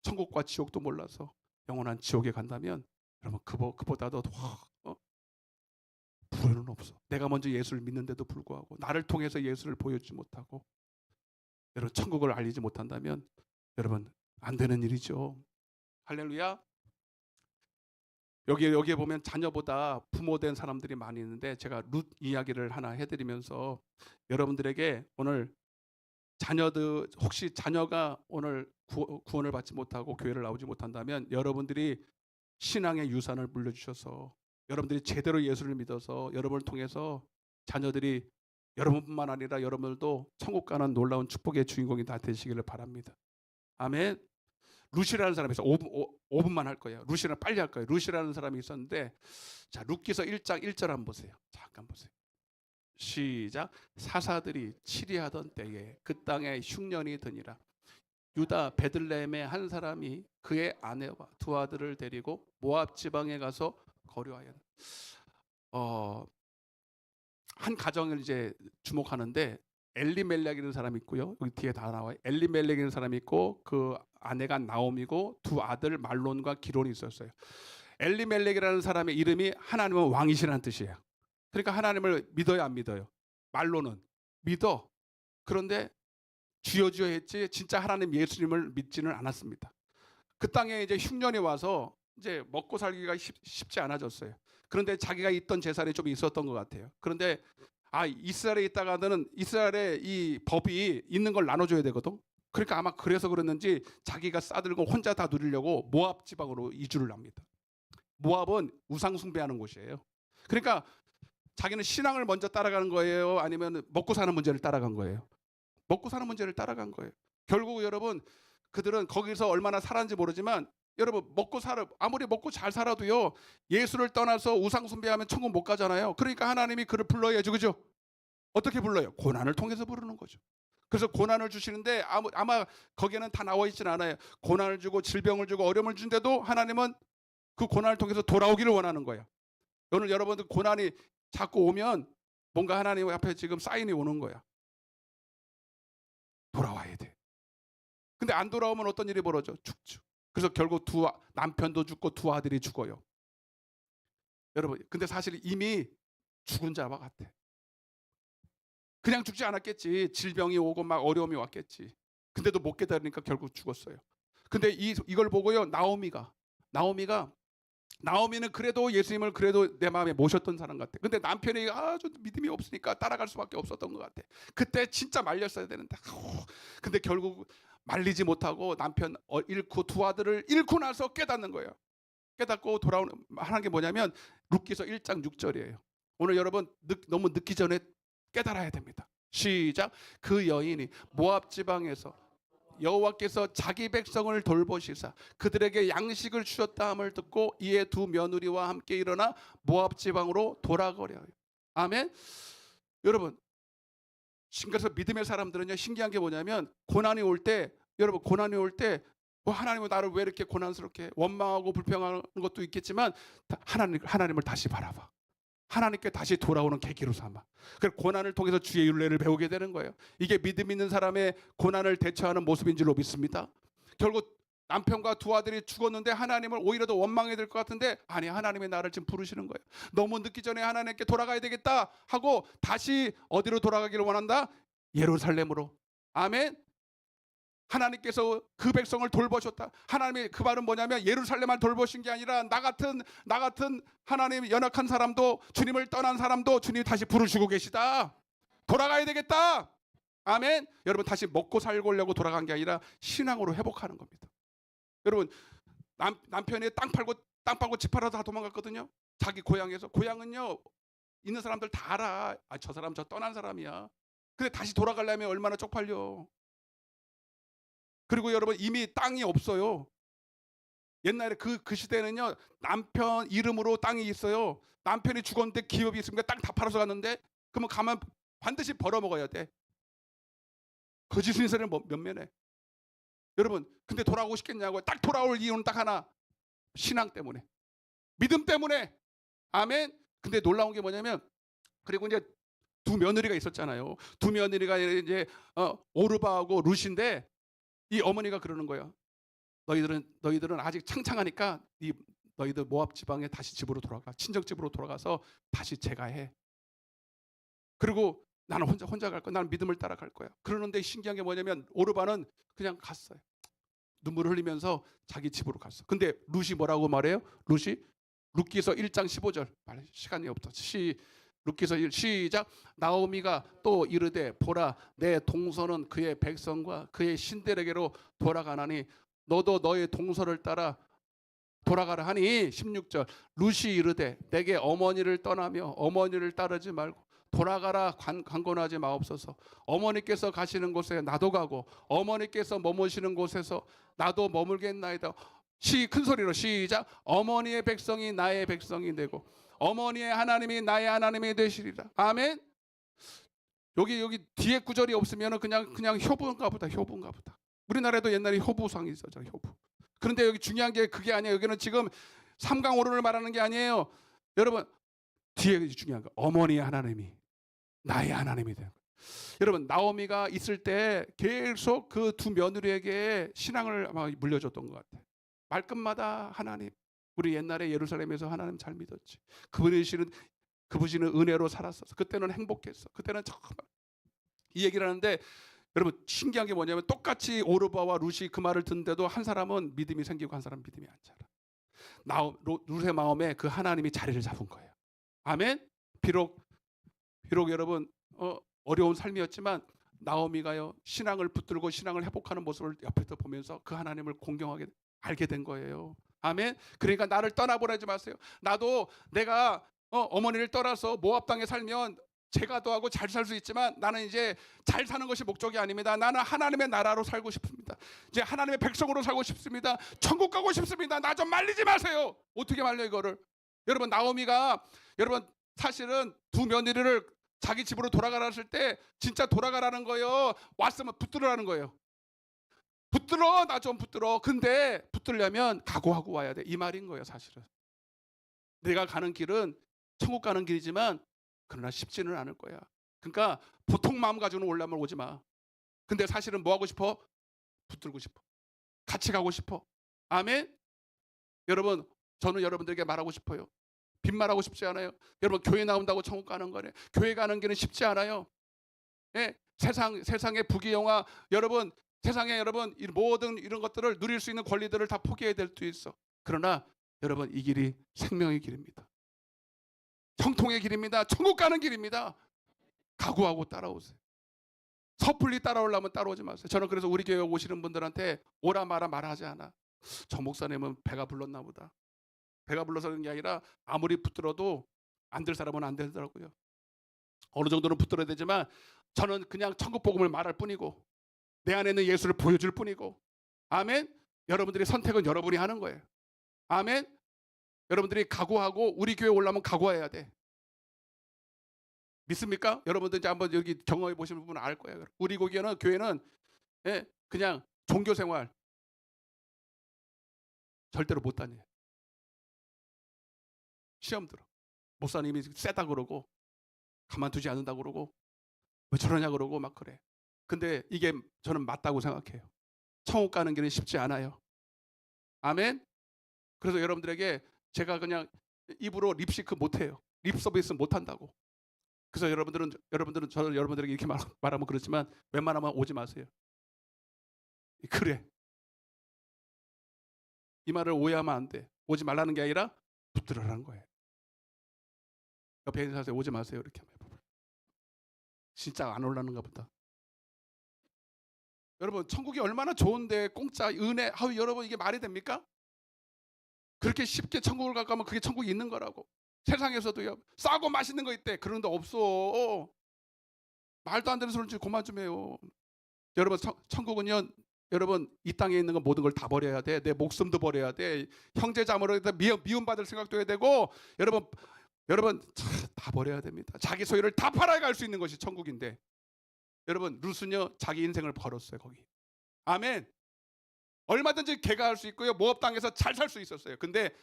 천국과 지옥도 몰라서 영원한 지옥에 간다면 여러분 그보다도 불효는 없어. 내가 먼저 예수를 믿는데도 불구하고 나를 통해서 예수를 보여주지 못하고 여러분 천국을 알리지 못한다면 여러분 안 되는 일이죠. 할렐루야. 여기에 보면 자녀보다 부모 된 사람들이 많이 있는데 제가 룻 이야기를 하나 해드리면서 여러분들에게 오늘 혹시 자녀가 오늘 구원을 받지 못하고 교회를 나오지 못한다면 여러분들이 신앙의 유산을 물려주셔서 여러분들이 제대로 예수를 믿어서 여러분을 통해서 자녀들이 여러분뿐만 아니라 여러분들도 천국 가는 놀라운 축복의 주인공이 다 되시기를 바랍니다. 아멘. 루시라는 사람이 있어. 5분만 할 거예요. 루시는 빨리 할 거예요. 루시라는 사람이 있었는데, 자, 룻기서 1장 1절 한번 보세요. 잠깐 보세요. 시작. 사사들이 치리하던 때에 그 땅에 흉년이 드니라. 유다 베들레헴의 한 사람이 그의 아내와 두 아들을 데리고 모압 지방에 가서 거류하였. 한 가정을 이제 주목하는데, 엘리멜렉이라는 사람이 있고요. 여기 뒤에 다 나와요. 엘리멜렉이라는 사람이 있고 그 아내가 나옴이고 두 아들 말론과 기론이 있었어요. 엘리멜렉이라는 사람의 이름이 하나님은 왕이시라는 뜻이에요. 그러니까 하나님을 믿어요, 안 믿어요? 말론은 믿어. 그런데 주여 주여 했지 진짜 하나님 예수님을 믿지는 않았습니다. 그 땅에 이제 흉년이 와서 이제 먹고 살기가 쉽지 않아졌어요. 그런데 자기가 있던 재산이 좀 있었던 것 같아요. 그런데 이스라엘에 있다가는 이스라엘의 이 법이 있는 걸 나눠줘야 되거든. 그러니까 아마 그래서 그랬는지 자기가 싸들고 혼자 다 누리려고 모압 지방으로 이주를 합니다. 모압은 우상 숭배하는 곳이에요. 그러니까 자기는 신앙을 먼저 따라가는 거예요, 아니면 먹고 사는 문제를 따라간 거예요? 먹고 사는 문제를 따라간 거예요. 결국 여러분, 그들은 거기서 얼마나 살았는지 모르지만, 여러분 아무리 먹고 잘 살아도요, 예수를 떠나서 우상 숭배하면 천국 못 가잖아요. 그러니까 하나님이 그를 불러야죠, 그죠? 어떻게 불러요? 고난을 통해서 부르는 거죠. 그래서 고난을 주시는데 아마 거기에는 다 나와 있지는 않아요. 고난을 주고 질병을 주고 어려움을 준데도 하나님은 그 고난을 통해서 돌아오기를 원하는 거예요. 오늘 여러분들 고난이 자꾸 오면 뭔가 하나님 앞에 지금 사인이 오는 거야. 돌아와야 돼. 근데 안 돌아오면 어떤 일이 벌어져? 죽죠. 그래서 결국 남편도 죽고 두 아들이 죽어요. 여러분, 근데 사실 이미 죽은 자와 같아. 그냥 죽지 않았겠지. 질병이 오고 막 어려움이 왔겠지. 근데도 못 깨달으니까 결국 죽었어요. 근데 이걸 보고요, 나오미는 그래도 예수님을 그래도 내 마음에 모셨던 사람 같아. 근데 남편이 아주 믿음이 없으니까 따라갈 수밖에 없었던 것 같아. 그때 진짜 말렸어야 되는데. 근데 결국 말리지 못하고 남편 잃고 두 아들을 잃고 나서 깨닫는 거예요. 깨닫고 돌아오는 하는 게 뭐냐면 룻기서 1장 6절이에요. 오늘 여러분 너무 늦기 전에 깨달아야 됩니다. 시작. 그 여인이 모압 지방에서 여호와께서 자기 백성을 돌보시사 그들에게 양식을 주셨다 함을 듣고 이에 두 며느리와 함께 일어나 모압 지방으로 돌아가려요. 아멘. 여러분, 그래서 믿음의 사람들은요, 신기한 게 뭐냐면 고난이 올 때 하나님은 나를 왜 이렇게 고난스럽게 원망하고 불평하는 것도 있겠지만 하나님을 다시 바라봐. 하나님께 다시 돌아오는 계기로 삼아. 그래서 고난을 통해서 주의 윤례를 배우게 되는 거예요. 이게 믿음 있는 사람의 고난을 대처하는 모습인 줄로 믿습니다. 결국 남편과 두 아들이 죽었는데 하나님을 오히려 더 원망해야 될 것 같은데, 아니, 하나님이 나를 지금 부르시는 거예요. 너무 늦기 전에 하나님께 돌아가야 되겠다 하고 다시 어디로 돌아가기를 원한다? 예루살렘으로. 아멘. 하나님께서 그 백성을 돌보셨다. 하나님의 그 말은 뭐냐면 예루살렘만 돌보신 게 아니라 나 같은 하나님 연약한 사람도, 주님을 떠난 사람도 주님이 다시 부르시고 계시다. 돌아가야 되겠다. 아멘. 여러분, 다시 먹고 살고려고 돌아간 게 아니라 신앙으로 회복하는 겁니다. 여러분, 남편이 땅 팔고 집 팔아서 다 도망갔거든요. 자기 고향에서. 고향은요, 있는 사람들 다 알아. 저 사람 저 떠난 사람이야. 근데 다시 돌아가려면 얼마나 쪽팔려. 그리고 여러분, 이미 땅이 없어요. 옛날에 그 시대는요, 남편 이름으로 땅이 있어요. 남편이 죽었는데 기업이 있으니까 땅 다 팔아서 갔는데, 그러면 가면 반드시 벌어먹어야 돼. 거짓 신세를 면면해. 여러분, 근데 돌아오고 싶겠냐고. 딱 돌아올 이유는 딱 하나. 신앙 때문에, 믿음 때문에. 아멘. 근데 놀라운 게 뭐냐면, 그리고 이제 두 며느리가 있었잖아요. 두 며느리가 이제 오르바하고 룻인데, 이 어머니가 그러는 거예요. 너희들은 아직 창창하니까 너희들 모압 지방에 다시 집으로 돌아가. 친정 집으로 돌아가서 다시 재가해. 그리고 나는 혼자 갈 거야. 나는 믿음을 따라갈 거야. 그러는데 신기한 게 뭐냐면 오르바는 그냥 갔어요. 눈물을 흘리면서 자기 집으로 갔어. 근데 룻이 뭐라고 말해요? 룻기서 1장 15절. 시간이 없어. 룻기서 1 시작. 나오미가 또 이르되 보라, 내 동서는 그의 백성과 그의 신들에게로 돌아가나니 너도 너의 동서를 따라 돌아가라 하니 16절 룻이 이르되 내게 어머니를 떠나며 어머니를 따르지 말고 돌아가라 강권하지 마옵소서. 어머니께서 가시는 곳에 나도 가고 어머니께서 머무시는 곳에서 나도 머물겠나이다. 큰 소리로 시작. 어머니의 백성이 나의 백성이 되고 어머니의 하나님이 나의 하나님이 되시리라. 아멘. 여기 뒤에 구절이 없으면 그냥 효부인가 보다. 우리나라에도 옛날에 효부상이 있었죠. 효부. 그런데 여기 중요한 게 그게 아니에요. 여기는 지금 삼강오론을 말하는 게 아니에요. 여러분 뒤에 중요한 거 어머니의 하나님이 나의 하나님이 되는 거예요. 여러분 나오미가 있을 때 계속 그 두 며느리에게 신앙을 아마 물려줬던 것 같아요. 말끝마다 하나님. 우리 옛날에 예루살렘에서 하나님 잘 믿었지. 그분이시는 은혜로 살았었어. 그때는 행복했어. 그때는 정말 이 얘기를 하는데 여러분 신기한 게 뭐냐면 똑같이 오르바와 룻이 그 말을 듣는데도 한 사람은 믿음이 생기고 한 사람은 믿음이 안 자라. 룻의 마음에 그 하나님이 자리를 잡은 거예요. 아멘. 비록 여러분 어려운 삶이었지만 나오미가요 신앙을 붙들고 신앙을 회복하는 모습을 옆에서 보면서 그 하나님을 공경하게 알게 된 거예요. 아멘. 그러니까 나를 떠나보내지 마세요. 나도 내가 어머니를 떠나서 모압 땅에 살면 제가도 하고 잘 살 수 있지만 나는 이제 잘 사는 것이 목적이 아닙니다. 나는 하나님의 나라로 살고 싶습니다. 이제 하나님의 백성으로 살고 싶습니다. 천국 가고 싶습니다. 나 좀 말리지 마세요. 어떻게 말려 이거를? 여러분 나오미가 여러분 사실은 두 며느리를 자기 집으로 돌아가라 했을 때 진짜 돌아가라는 거예요. 왔으면 붙들으라는 거예요. 붙들어. 나 좀 붙들어. 근데 붙들려면 각오하고 와야 돼. 이 말인 거예요 사실은. 내가 가는 길은 천국 가는 길이지만 그러나 쉽지는 않을 거야. 그러니까 보통 마음 가지고는 올라면 오지 마. 근데 사실은 뭐 하고 싶어? 붙들고 싶어. 같이 가고 싶어. 아멘. 여러분 저는 여러분들에게 말하고 싶어요. 빈말하고 싶지 않아요. 여러분 교회 나온다고 천국 가는 거래. 교회 가는 길은 쉽지 않아요. 예? 세상의 부귀영화 여러분 세상에 여러분 모든 이런 것들을 누릴 수 있는 권리들을 다 포기해야 될 수 있어. 그러나 여러분 이 길이 생명의 길입니다. 형통의 길입니다. 천국 가는 길입니다. 각오하고 따라오세요. 섣불리 따라오려면 따라오지 마세요. 저는 그래서 우리 교회 오시는 분들한테 오라 마라 말하지 않아. 저 목사님은 배가 불렀나 보다. 배가 불러서 그런 게 아니라 아무리 붙들어도 안 될 사람은 안 되더라고요. 어느 정도는 붙들어야 되지만 저는 그냥 천국 복음을 말할 뿐이고 내 안에 있는 예수를 보여줄 뿐이고 아멘. 여러분들의 선택은 여러분이 하는 거예요. 아멘. 여러분들이 각오하고 우리 교회 올라면 각오해야 돼. 믿습니까? 여러분들 이제 한번 여기 경험해 보시는 분은 알 거예요. 우리 교회는 그냥 종교 생활 절대로 못 다녀요. 시험 들어. 목사님이 세다 그러고 가만두지 않는다 그러고 왜 저러냐 그러고 막 그래. 근데 이게 저는 맞다고 생각해요. 천국 가는 길은 쉽지 않아요. 아멘. 그래서 여러분들에게 제가 그냥 입으로 립시크 못해요. 립 서비스 못한다고. 그래서 여러분들은 저는 여러분들에게 이렇게 말하면 그렇지만 웬만하면 오지 마세요. 그래. 이 말을 오해하면 안 돼. 오지 말라는 게 아니라 붙들으라는 거예요. 옆에 있는 사람한테 오지 마세요. 이렇게 하면 진짜 안 올라는가 보다. 여러분 천국이 얼마나 좋은데 공짜 은혜 여러분 이게 말이 됩니까? 그렇게 쉽게 천국을 가면 그게 천국이 있는 거라고. 세상에서도요 싸고 맛있는 거 있대. 그런 데 없어. 말도 안 되는 소리 좀 그만 좀 해요. 여러분 천국은요 여러분 이 땅에 있는 건 모든 걸 다 버려야 돼. 내 목숨도 버려야 돼. 형제 자매로 미움받을 생각도 해야 되고 여러분 다 버려야 됩니다. 자기 소유를 다 팔아야 갈 수 있는 것이 천국인데 여러분 룻은요 자기 인생을 벌었어요 거기. 아멘. 얼마든지 개가할 수 있고요 모압 땅에서 잘 살 수 있었어요. 근데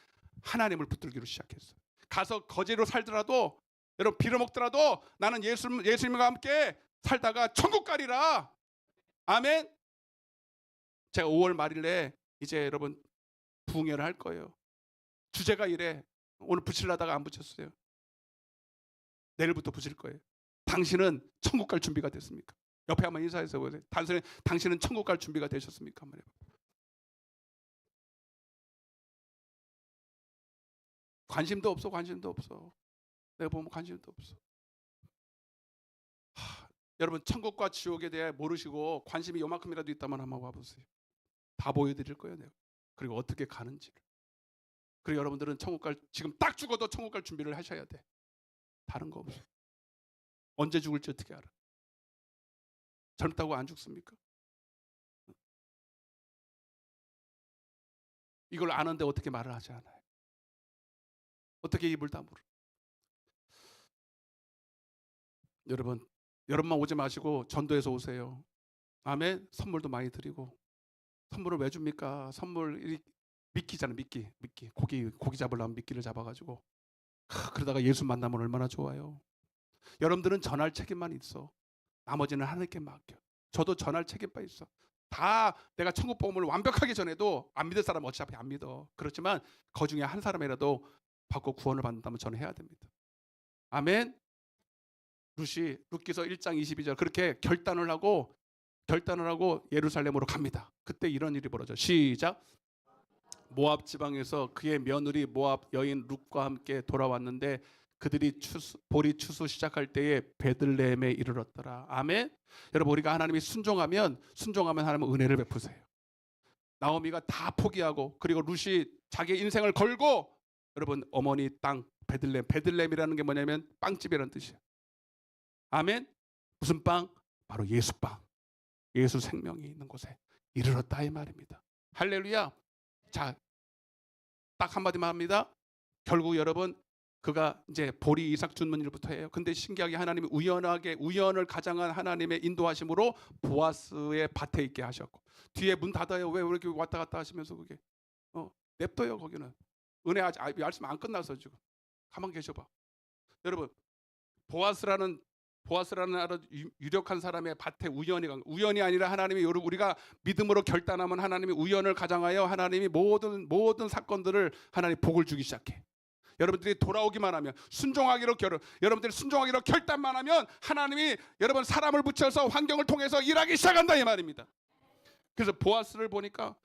하나님을 붙들기로 시작했어요. 가서 거지로 살더라도 여러분 빌어먹더라도 나는 예수님과 함께 살다가 천국 가리라. 아멘. 제가 5월 말일에 이제 여러분 부흥회를 할 거예요. 주제가 이래. 오늘 붙이려다가 안 붙였어요. 내일부터 붙일 거예요. 당신은 천국 갈 준비가 됐습니까? 옆에 한번 인사해서 보세요. 당신은 천국 갈 준비가 되셨습니까? 한번 해봐요. 관심도 없어. 내가 보면 관심도 없어. 여러분 천국과 지옥에 대해 모르시고 관심이 요만큼이라도 있다면 한번 와보세요. 다 보여드릴 거예요 내가. 그리고 어떻게 가는지를. 그리고 여러분들은 천국 갈, 지금 딱 죽어도 천국 갈 준비를 하셔야 돼. 다른 거 없어. 언제 죽을지 어떻게 알아? 젊다고 안 죽습니까? 이걸 아는데 어떻게 말을 하지 않아요? 어떻게 입을 다물어? 여러분만 오지 마시고 전도해서 오세요. 아멘. 선물도 많이 드리고. 선물을 왜 줍니까? 선물 미끼잖아. 미끼. 고기 잡으려면 미끼를 잡아가지고 그러다가 예수 만나면 얼마나 좋아요. 여러분들은 전할 책임만 있어. 나머지는 하나님께 맡겨. 저도 전할 책임만 있어. 다 내가 천국 복음을 완벽하게 전해도 안 믿을 사람은 어차피 안 믿어. 그렇지만 그 중에 한 사람이라도 받고 구원을 받는다면 저는 해야 됩니다. 아멘. 룻기서 1장 22절 그렇게 결단을 하고 예루살렘으로 갑니다. 그때 이런 일이 벌어져. 시작. 모압 지방에서 그의 며느리 모압 여인 룻과 함께 돌아왔는데 그들이 보리 추수 시작할 때에 베들레헴에 이르렀더라. 아멘. 여러분 우리가 하나님이 순종하면 하나님은 은혜를 베푸세요. 나오미가 다 포기하고 그리고 룻이 자기의 인생을 걸고 여러분 어머니 땅 베들레헴이라는 게 뭐냐면 빵집이라는 뜻이에요. 아멘. 무슨 빵? 바로 예수빵. 예수 생명이 있는 곳에 이르렀다 이 말입니다. 할렐루야. 자, 딱 한마디만 합니다. 결국 여러분 그가 이제 보리 이삭 줍는 일부터 해요. 근데 신기하게 하나님이 우연을 가장한 하나님의 인도하심으로 보아스의 밭에 있게 하셨고 뒤에 문 닫아요. 왜 이렇게 왔다 갔다 하시면서 그게 냅둬요. 거기는 은혜 말씀 안 끝나서 지금 가만 계셔봐. 여러분 보아스라는 아주 유력한 사람의 밭에 우연이 아니라 하나님이 우리가 믿음으로 결단하면 하나님이 우연을 가장하여 하나님이 모든 사건들을 하나님 복을 주기 시작해. 여러분들이 돌아오기만 하면 여러분들이 순종하기로 결단만 하면 하나님이 여러분 사람을 붙여서 환경을 통해서 일하기 시작한다 이 말입니다. 그래서 보아스를 보니까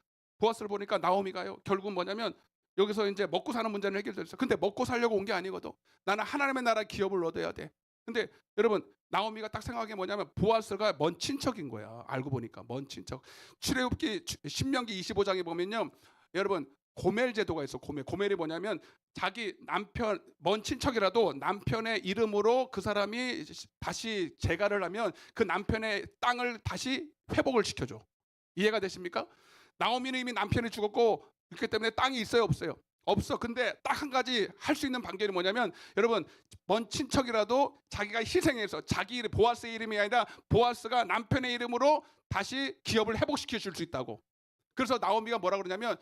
나오미가요. 결국은 뭐냐면 여기서 이제 먹고 사는 문제는 해결됐어. 근데 먹고 살려고 온 게 아니거든. 나는 하나님의 나라 기업을 얻어야 돼. 근데 여러분 나오미가 딱 생각한 게 뭐냐면 보아스가 먼 친척인 거야. 알고 보니까 먼 친척. 출애굽기 신명기 25장에 보면요. 여러분 고멜 제도가 있어. 고멜이 뭐냐면 자기 남편 먼 친척이라도 남편의 이름으로 그 사람이 다시 재가를 하면 그 남편의 땅을 다시 회복을 시켜줘. 이해가 되십니까? 나오미는 이미 남편이 죽었고 그렇기 때문에 땅이 있어요 없어요? 없어. 근데 딱 한 가지 할 수 있는 방법이 뭐냐면 여러분 먼 친척이라도 자기가 희생해서 자기 보아스의 이름이 아니라 보아스가 남편의 이름으로 다시 기업을 회복시켜 줄 수 있다고. 그래서 나오미가 뭐라 그러냐면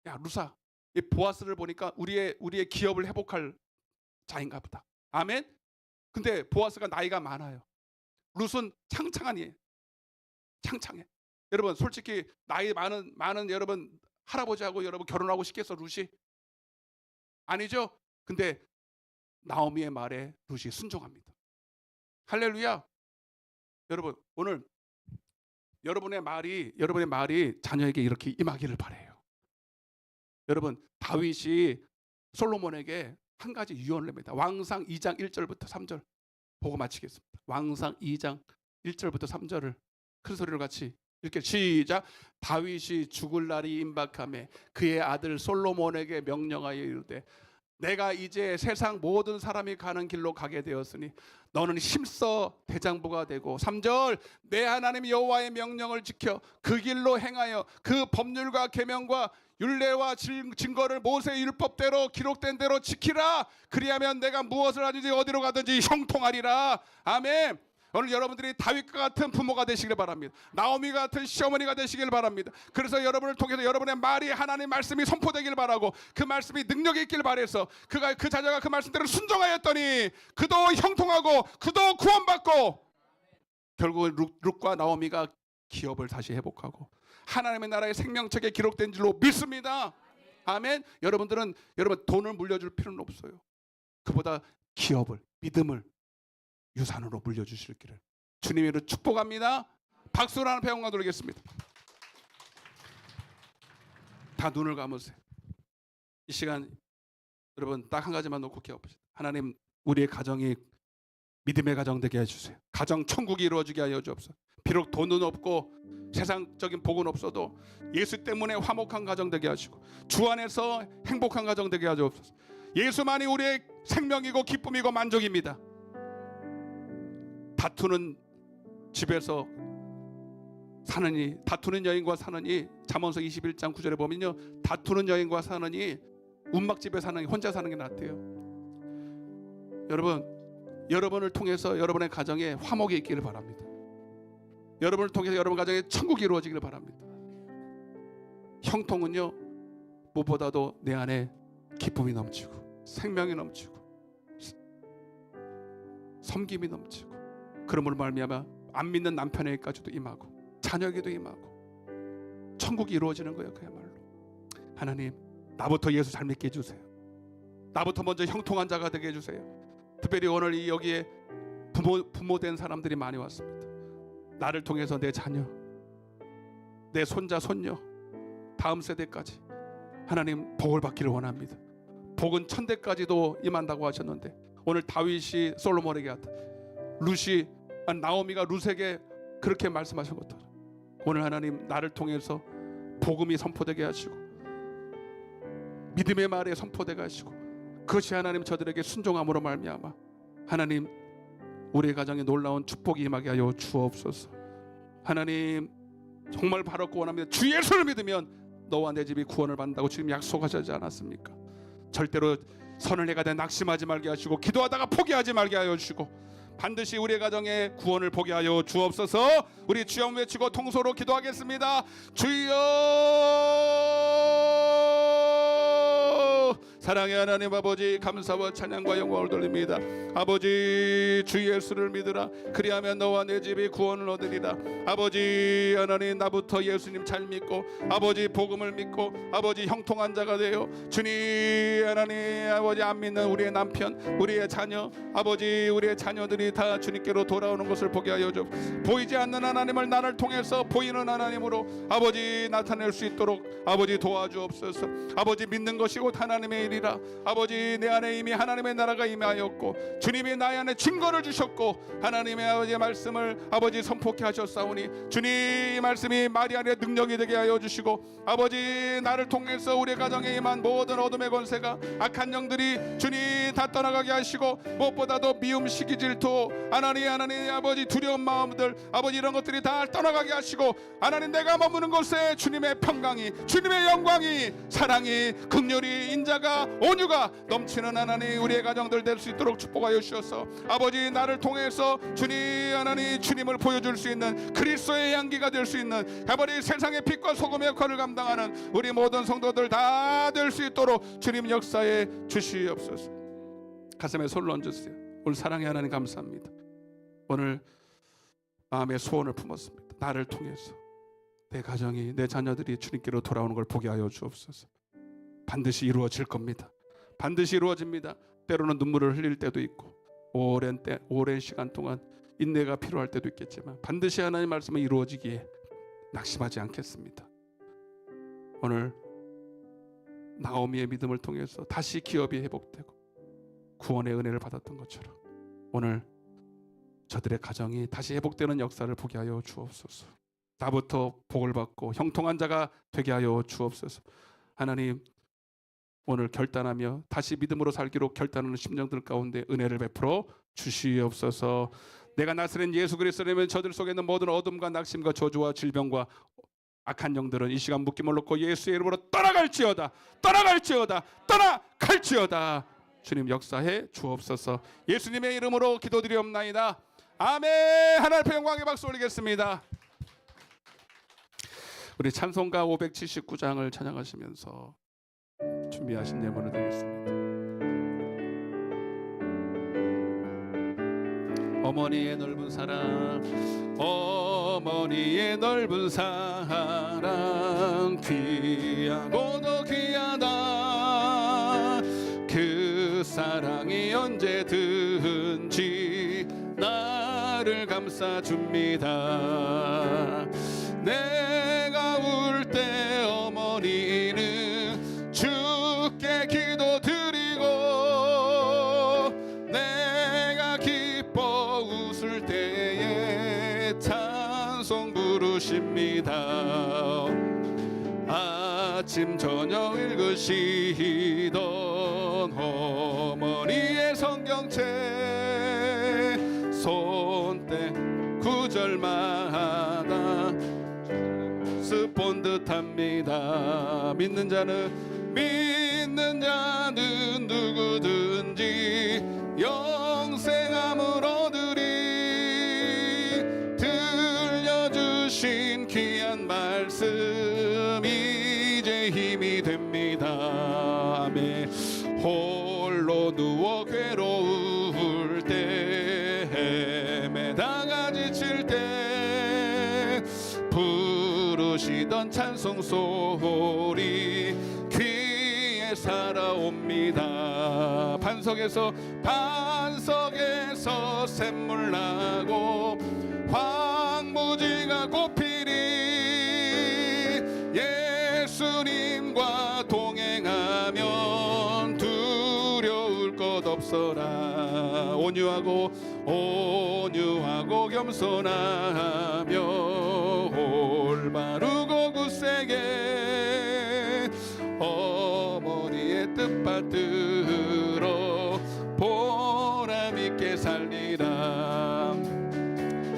야 루사 이 보아스를 보니까 우리의 기업을 회복할 자인가 보다. 아멘. 근데 보아스가 나이가 많아요. 룻은 창창해. 여러분 솔직히 나이 많은 여러분 할아버지하고 여러분 결혼하고 싶겠어 룻이? 아니죠. 근데 나오미의 말에 룻이 순종합니다. 할렐루야. 여러분 오늘 여러분의 말이 자녀에게 이렇게 임하기를 바래요. 여러분 다윗이 솔로몬에게 한 가지 유언을 합니다. 왕상 2장 1절부터 3절 보고 마치겠습니다. 왕상 2장 1절부터 3절을 큰 소리로 같이 이렇게 시작. 다윗이 죽을 날이 임박하매 그의 아들 솔로몬에게 명령하여 이르되 내가 이제 세상 모든 사람이 가는 길로 가게 되었으니 너는 힘써 대장부가 되고 3절 내 하나님 여호와의 명령을 지켜 그 길로 행하여 그 법률과 계명과 율례와 증거를 모세의 율법대로 기록된 대로 지키라. 그리하면 내가 무엇을 하든지 어디로 가든지 형통하리라. 아멘. 오늘 여러분들이 다윗과 같은 부모가 되시길 바랍니다. 나오미 같은 시어머니가 되시길 바랍니다. 그래서 여러분을 통해서 여러분의 말이 하나님 말씀이 선포되길 바라고 그 말씀이 능력이 있길 바래서 그 자녀가 그 말씀대로 순종하였더니 그도 형통하고 그도 구원받고 결국은 룻과 나오미가 기업을 다시 회복하고 하나님의 나라의 생명책에 기록된 줄로 믿습니다. 아멘. 여러분 돈을 물려줄 필요는 없어요. 그보다 기업을 믿음을 유산으로 물려주실 길을 주님으로 축복합니다. 박수로 하는 배웅과 돌리겠습니다. 다 눈을 감으세요. 이 시간 여러분 딱 한 가지만 놓고 기억하십시오. 하나님 우리의 가정이 믿음의 가정 되게 해주세요. 가정 천국이 이루어지게 하여 주옵소서. 비록 돈은 없고 세상적인 복은 없어도 예수 때문에 화목한 가정 되게 하시고 주 안에서 행복한 가정 되게 하옵소서. 예수만이 우리의 생명이고 기쁨이고 만족입니다. 다투는 집에서 사느니, 다투는 여인과 사느니, 잠언서 21장 9절에 보면요, 다투는 여인과 사느니 운막집에 사는 게, 혼자 사는 게 낫대요. 여러분을 통해서 여러분의 가정에 화목이 있기를 바랍니다. 여러분을 통해서 여러분 가정에 천국이 이루어지기를 바랍니다. 형통은요, 무엇보다도 내 안에 기쁨이 넘치고 생명이 넘치고 섬김이 넘치고, 그러므로 말미암아 안 믿는 남편에게까지도 임하고 자녀에게도 임하고 천국이 이루어지는 거예요. 그야말로 하나님, 나부터 예수 잘 믿게 해주세요. 나부터 먼저 형통한 자가 되게 해주세요. 특별히 오늘 이 여기에 부모 된 사람들이 많이 왔습니다. 나를 통해서 내 자녀, 내 손자 손녀, 다음 세대까지 하나님 복을 받기를 원합니다. 복은 천대까지도 임한다고 하셨는데, 오늘 다윗이 솔로몬에게 하다, 룻이 나오미가 룻에게 그렇게 말씀하신 것처럼 오늘 하나님 나를 통해서 복음이 선포되게 하시고 믿음의 말에 선포되게 하시고, 그것이 하나님 저들에게 순종함으로 말미암아 하나님 우리의 가정에 놀라운 축복이 임하게 하여 주옵소서. 하나님 정말 바랐고 원합니다. 주 예수를 믿으면 너와 내 집이 구원을 받는다고 지금 약속하시지 않았습니까? 절대로 선을 행하되 낙심하지 말게 하시고 기도하다가 포기하지 말게 하여 주시고 반드시 우리의 가정에 구원을 보게 하여 주옵소서. 우리 주여 외치고 통소로 기도하겠습니다. 주여, 사랑의 하나님 아버지, 감사와 찬양과 영광을 돌립니다. 아버지, 주 예수를 믿으라. 그리하면 너와 내 집이 구원을 얻으리라. 아버지 하나님, 나부터 예수님 잘 믿고 아버지 복음을 믿고 아버지 형통한 자가 되어 주님 하나님 아버지 안 믿는 우리의 남편, 우리의 자녀, 아버지 우리의 자녀들이 다 주님께로 돌아오는 것을 보게 하여 주. 보이지 않는 하나님을 나를 통해서 보이는 하나님으로 아버지 나타낼 수 있도록 아버지 도와주옵소서. 아버지 믿는 것이 곧 하나님의 일이라. 아버지 내 안에 이미 하나님의 나라가 임하였고 주님이 나의 안에 증거를 주셨고 하나님의 아버지의 말씀을 아버지 선포케 하셨사오니 주님 말씀이 말이 안에 능력이 되게 하여 주시고 아버지 나를 통해서 우리 가정에 임한 모든 어둠의 권세가 악한 영들이 주님 다 떠나가게 하시고 무엇보다도 미움 시기 질투 하나님 아버지 두려운 마음들 아버지 이런 것들이 다 떠나가게 하시고 하나님 내가 머무는 곳에 주님의 평강이 주님의 영광이 사랑이 긍휼이 인자가 온유가 넘치는 하나님 우리의 가정들 될 수 있도록 축복하여 주셔서 아버지 나를 통해서 주님 하나님 주님을 보여줄 수 있는 그리스도의 향기가 될 수 있는 아버지 세상의 빛과 소금의 역할을 감당하는 우리 모든 성도들 다 될 수 있도록 주님 역사에 주시옵소서. 가슴에 손을 얹으세요. 오늘 사랑의 하나님 감사합니다. 오늘 마음의 소원을 품었습니다. 나를 통해서 내 가정이 내 자녀들이 주님께로 돌아오는 걸 보게 하여 주옵소서. 반드시 이루어질 겁니다. 반드시 이루어집니다. 때로는 눈물을 흘릴 때도 있고 오랜 시간 동안 인내가 필요할 때도 있겠지만 반드시 하나님의 말씀은 이루어지기에 낙심하지 않겠습니다. 오늘 나오미의 믿음을 통해서 다시 기업이 회복되고 구원의 은혜를 받았던 것처럼 오늘 저들의 가정이 다시 회복되는 역사를 보게 하여 주옵소서. 나부터 복을 받고 형통한 자가 되게 하여 주옵소서. 하나님 오늘 결단하며 다시 믿음으로 살기로 결단하는 심령들 가운데 은혜를 베풀어 주시옵소서. 내가 나서는 예수 그리스도라면 저들 속에 있는 모든 어둠과 낙심과 저주와 질병과 악한 영들은 이 시간 묶임을 놓고 예수의 이름으로 떠나갈지어다. 주님 역사해 주옵소서. 예수님의 이름으로 기도드리옵나이다. 아멘. 하나님의 영광의 박수 올리겠습니다. 우리 찬송가 579장을 찬양하시면서 준비하신 예물을 드리겠습니다. 어머니의 넓은 사랑, 어머니의 넓은 사랑, 귀하고도 귀하다. 그 사랑이 언제든지 나를 감싸줍니다. 내가 울 때 어머니는 주께 기도드리고 내가 기뻐 웃을 때에 찬송하십니다. 아침 저녁 읽으시던 어머니의 성경책 손때 구절마다 스폰 듯합니다. 믿는 자는 누구든지 영생함을 얻으리. 들려주신 귀한 말씀 이제 힘이 됩니다. 아멘. 홀로 누워 괴로울 때 헤매다가 지칠 때 부르시던 찬송 소리 귀에 살아옵니다. 반석에서 샘물 나고 황무지가 꽃피리. 예수님과 동행하면 두려울 것 없어라. 온유하고 겸손하며 올바르고 굳세게 어머니의 뜻받들어 보람있게 살리라.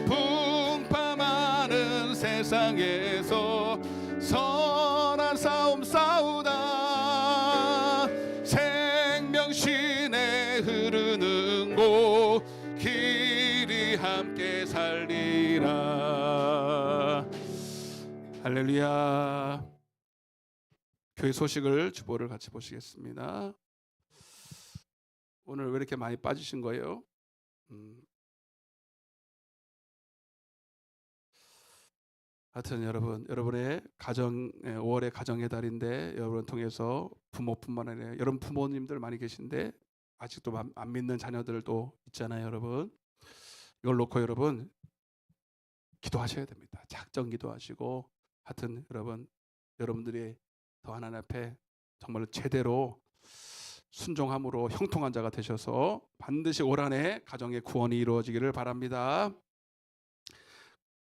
풍파많은 세상에서 선한 싸움 싸우다 생명신에 흐르는 곳 길이 함께 살리라. 할렐루야. 교회 소식을 주보를 같이 보시겠습니다. 오늘 왜 이렇게 많이 빠지신 거예요? 하여튼 여러분의 가정 5월의 가정의 달인데 여러분을 통해서 부모뿐만 아니라 여러분 부모님들 많이 계신데 아직도 안 믿는 자녀들도 있잖아요. 여러분 이걸 놓고 여러분 기도하셔야 됩니다. 작정 기도하시고 하여튼 여러분들이 더 하나님 앞에 정말 제대로 순종함으로 형통한 자가 되셔서 반드시 올 한 해 가정의 구원이 이루어지기를 바랍니다.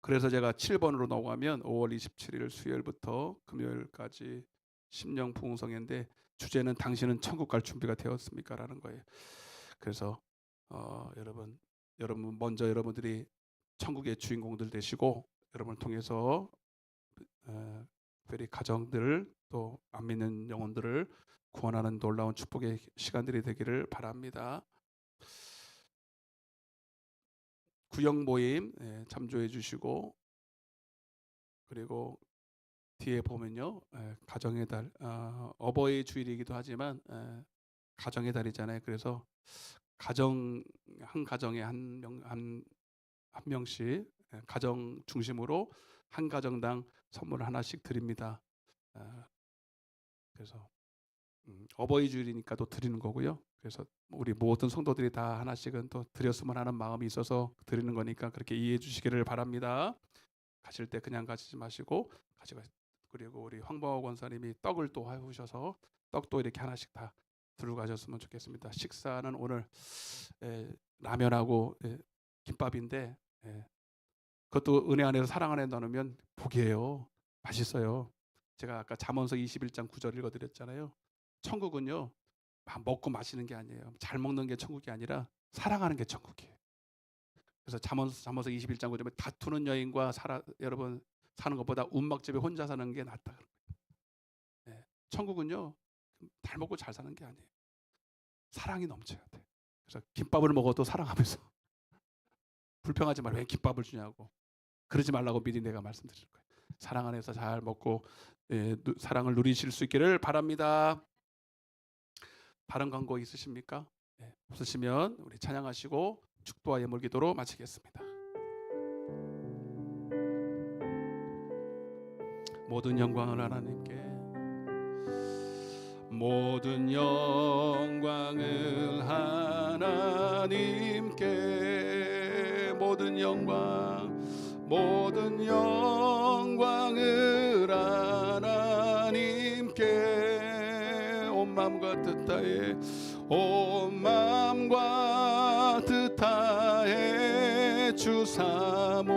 그래서 제가 7번으로 넘어가면 5월 27일 수요일부터 금요일까지 심령 부흥성회인데 주제는 당신은 천국 갈 준비가 되었습니까? 라는 거예요. 그래서 여러분 먼저 여러분들이 천국의 주인공들 되시고 여러분을 통해서 특별히 가정들 또 안 믿는 영혼들을 구원하는 놀라운 축복의 시간들이 되기를 바랍니다. 구역 모임 참조해 주시고 그리고 뒤에 보면요 가정의 달 어버이 주일이기도 하지만 가정의 달이잖아요. 그래서 한 가정에 한 명씩 가정 중심으로 한 가정당 선물 하나씩 드립니다. 그래서 어버이 주일이니까 또 드리는 거고요. 그래서 우리 모든 성도들이 다 하나씩은 또 드렸으면 하는 마음이 있어서 드리는 거니까 그렇게 이해해 주시기를 바랍니다. 가실 때 그냥 가시지 마시고 그리고 우리 황보화 권사님이 떡을 또 해오셔서 떡도 이렇게 하나씩 다 들고 가셨으면 좋겠습니다. 식사는 오늘 라면하고 김밥인데 그것도 은혜 안에서 사랑 안에 나누면 복이에요. 맛있어요. 제가 아까 잠언서 21장 9절 읽어드렸잖아요. 천국은요 먹고 마시는 게 아니에요. 잘 먹는 게 천국이 아니라 사랑하는 게 천국이에요. 그래서 잠언서 21장 9절에 다투는 여인과 여러분 사는 것보다 움막집에 혼자 사는 게 낫다. 천국은요 잘 먹고 잘 사는 게 아니에요. 사랑이 넘쳐야 돼. 그래서 김밥을 먹어도 사랑하면서 불평하지 말고 왜 김밥을 주냐고 그러지 말라고 미리 내가 말씀드릴 거예요. 사랑 안에서 잘 먹고 사랑을 누리실 수 있기를 바랍니다. 다른 광고 있으십니까? 없으시면 우리 찬양하시고 축도와 예물 기도로 마치겠습니다. 모든 영광을 하나님께 모든 영광을 하나님께 모든 영광을 하나님께 온 마음과 뜻 다해 온 마음과 뜻 다해 주 사모합니다.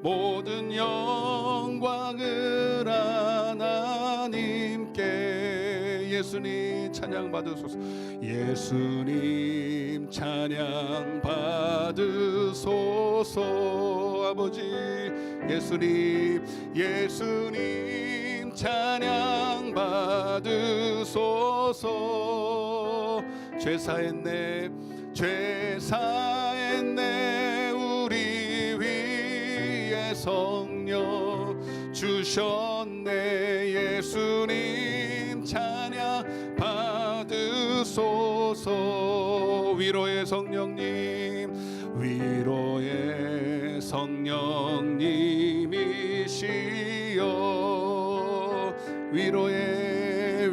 모든 영광을 하나님께. 예수님 찬양 받으소서. 예수님 찬양 받으소서. 아버지 예수님 찬양 받으소서. 죄사했네 우리 위에 성령 주셨네. 예수님 찬양 받으소서. 위로의 성령님 성령님이시여. 위로의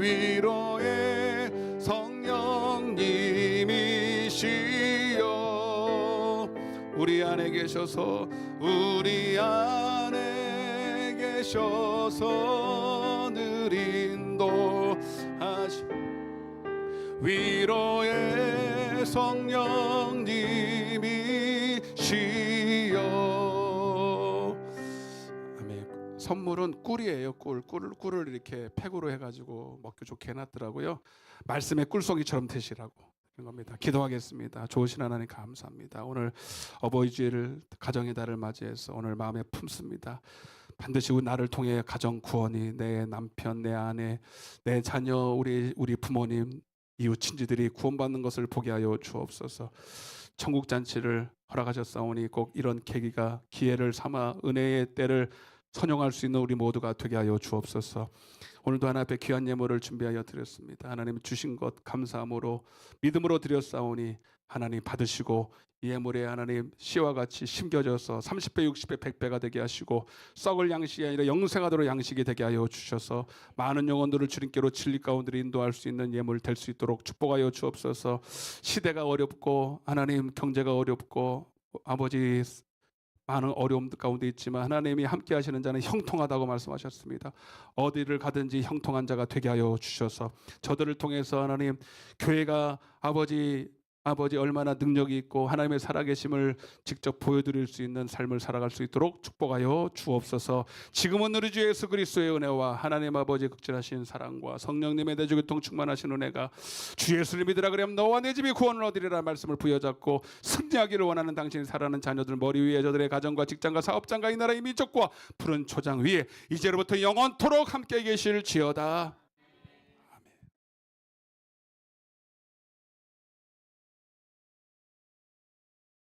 성령님이시여. 우리 안에 계셔서 늘 인도하시. 위로의 성령님이시여. 아멘. 선물은 꿀이에요. 꿀을 이렇게 팩으로 해가지고 먹기 좋게 해놨더라고요. 말씀의 꿀송이처럼 드시라고 그런 겁니다. 기도하겠습니다. 좋으신 하나님 감사합니다. 오늘 어버이 주일을 가정의 달을 맞이해서 오늘 마음에 품습니다. 반드시 나를 통해 가정 구원이, 내 남편, 내 아내, 내 자녀, 우리 부모님, 이웃 친지들이 구원받는 것을 보게 하여 주옵소서. 천국 잔치를 허락하셨사오니 꼭 이런 계기가 기회를 삼아 은혜의 때를 선용할 수 있는 우리 모두가 되게 하여 주옵소서. 오늘도 하나님 앞에 귀한 예물을 준비하여 드렸습니다. 하나님 주신 것 감사함으로 믿음으로 드렸사오니 하나님 받으시고 이 예물에 하나님 씨와 같이 심겨져서 30배 60배 100배가 되게 하시고 썩을 양식이 아니라 영생하도록 양식이 되게 하여 주셔서 많은 영혼들을 주님께로 진리 가운데 인도할 수 있는 예물 될 수 있도록 축복하여 주옵소서. 시대가 어렵고 하나님 경제가 어렵고 아버지 많은 어려움 가운데 있지만 하나님이 함께 하시는 자는 형통하다고 말씀하셨습니다. 어디를 가든지 형통한 자가 되게 하여 주셔서 저들을 통해서 하나님 교회가 아버지 얼마나 능력이 있고 하나님의 살아계심을 직접 보여드릴 수 있는 삶을 살아갈 수 있도록 축복하여 주옵소서. 지금은 우리 주 예수 그리스도의 은혜와 하나님 아버지 극진하신 사랑과 성령님의 내주교통 충만하신 은혜가 주 예수를 믿으라 그러면 너와 내 집이 구원을 얻으리라 말씀을 부여잡고 승리하기를 원하는 당신이 사랑하는 자녀들 머리 위에 저들의 가정과 직장과 사업장과 이 나라의 민족과 푸른 초장 위에 이제로부터 영원토록 함께 계실지어다.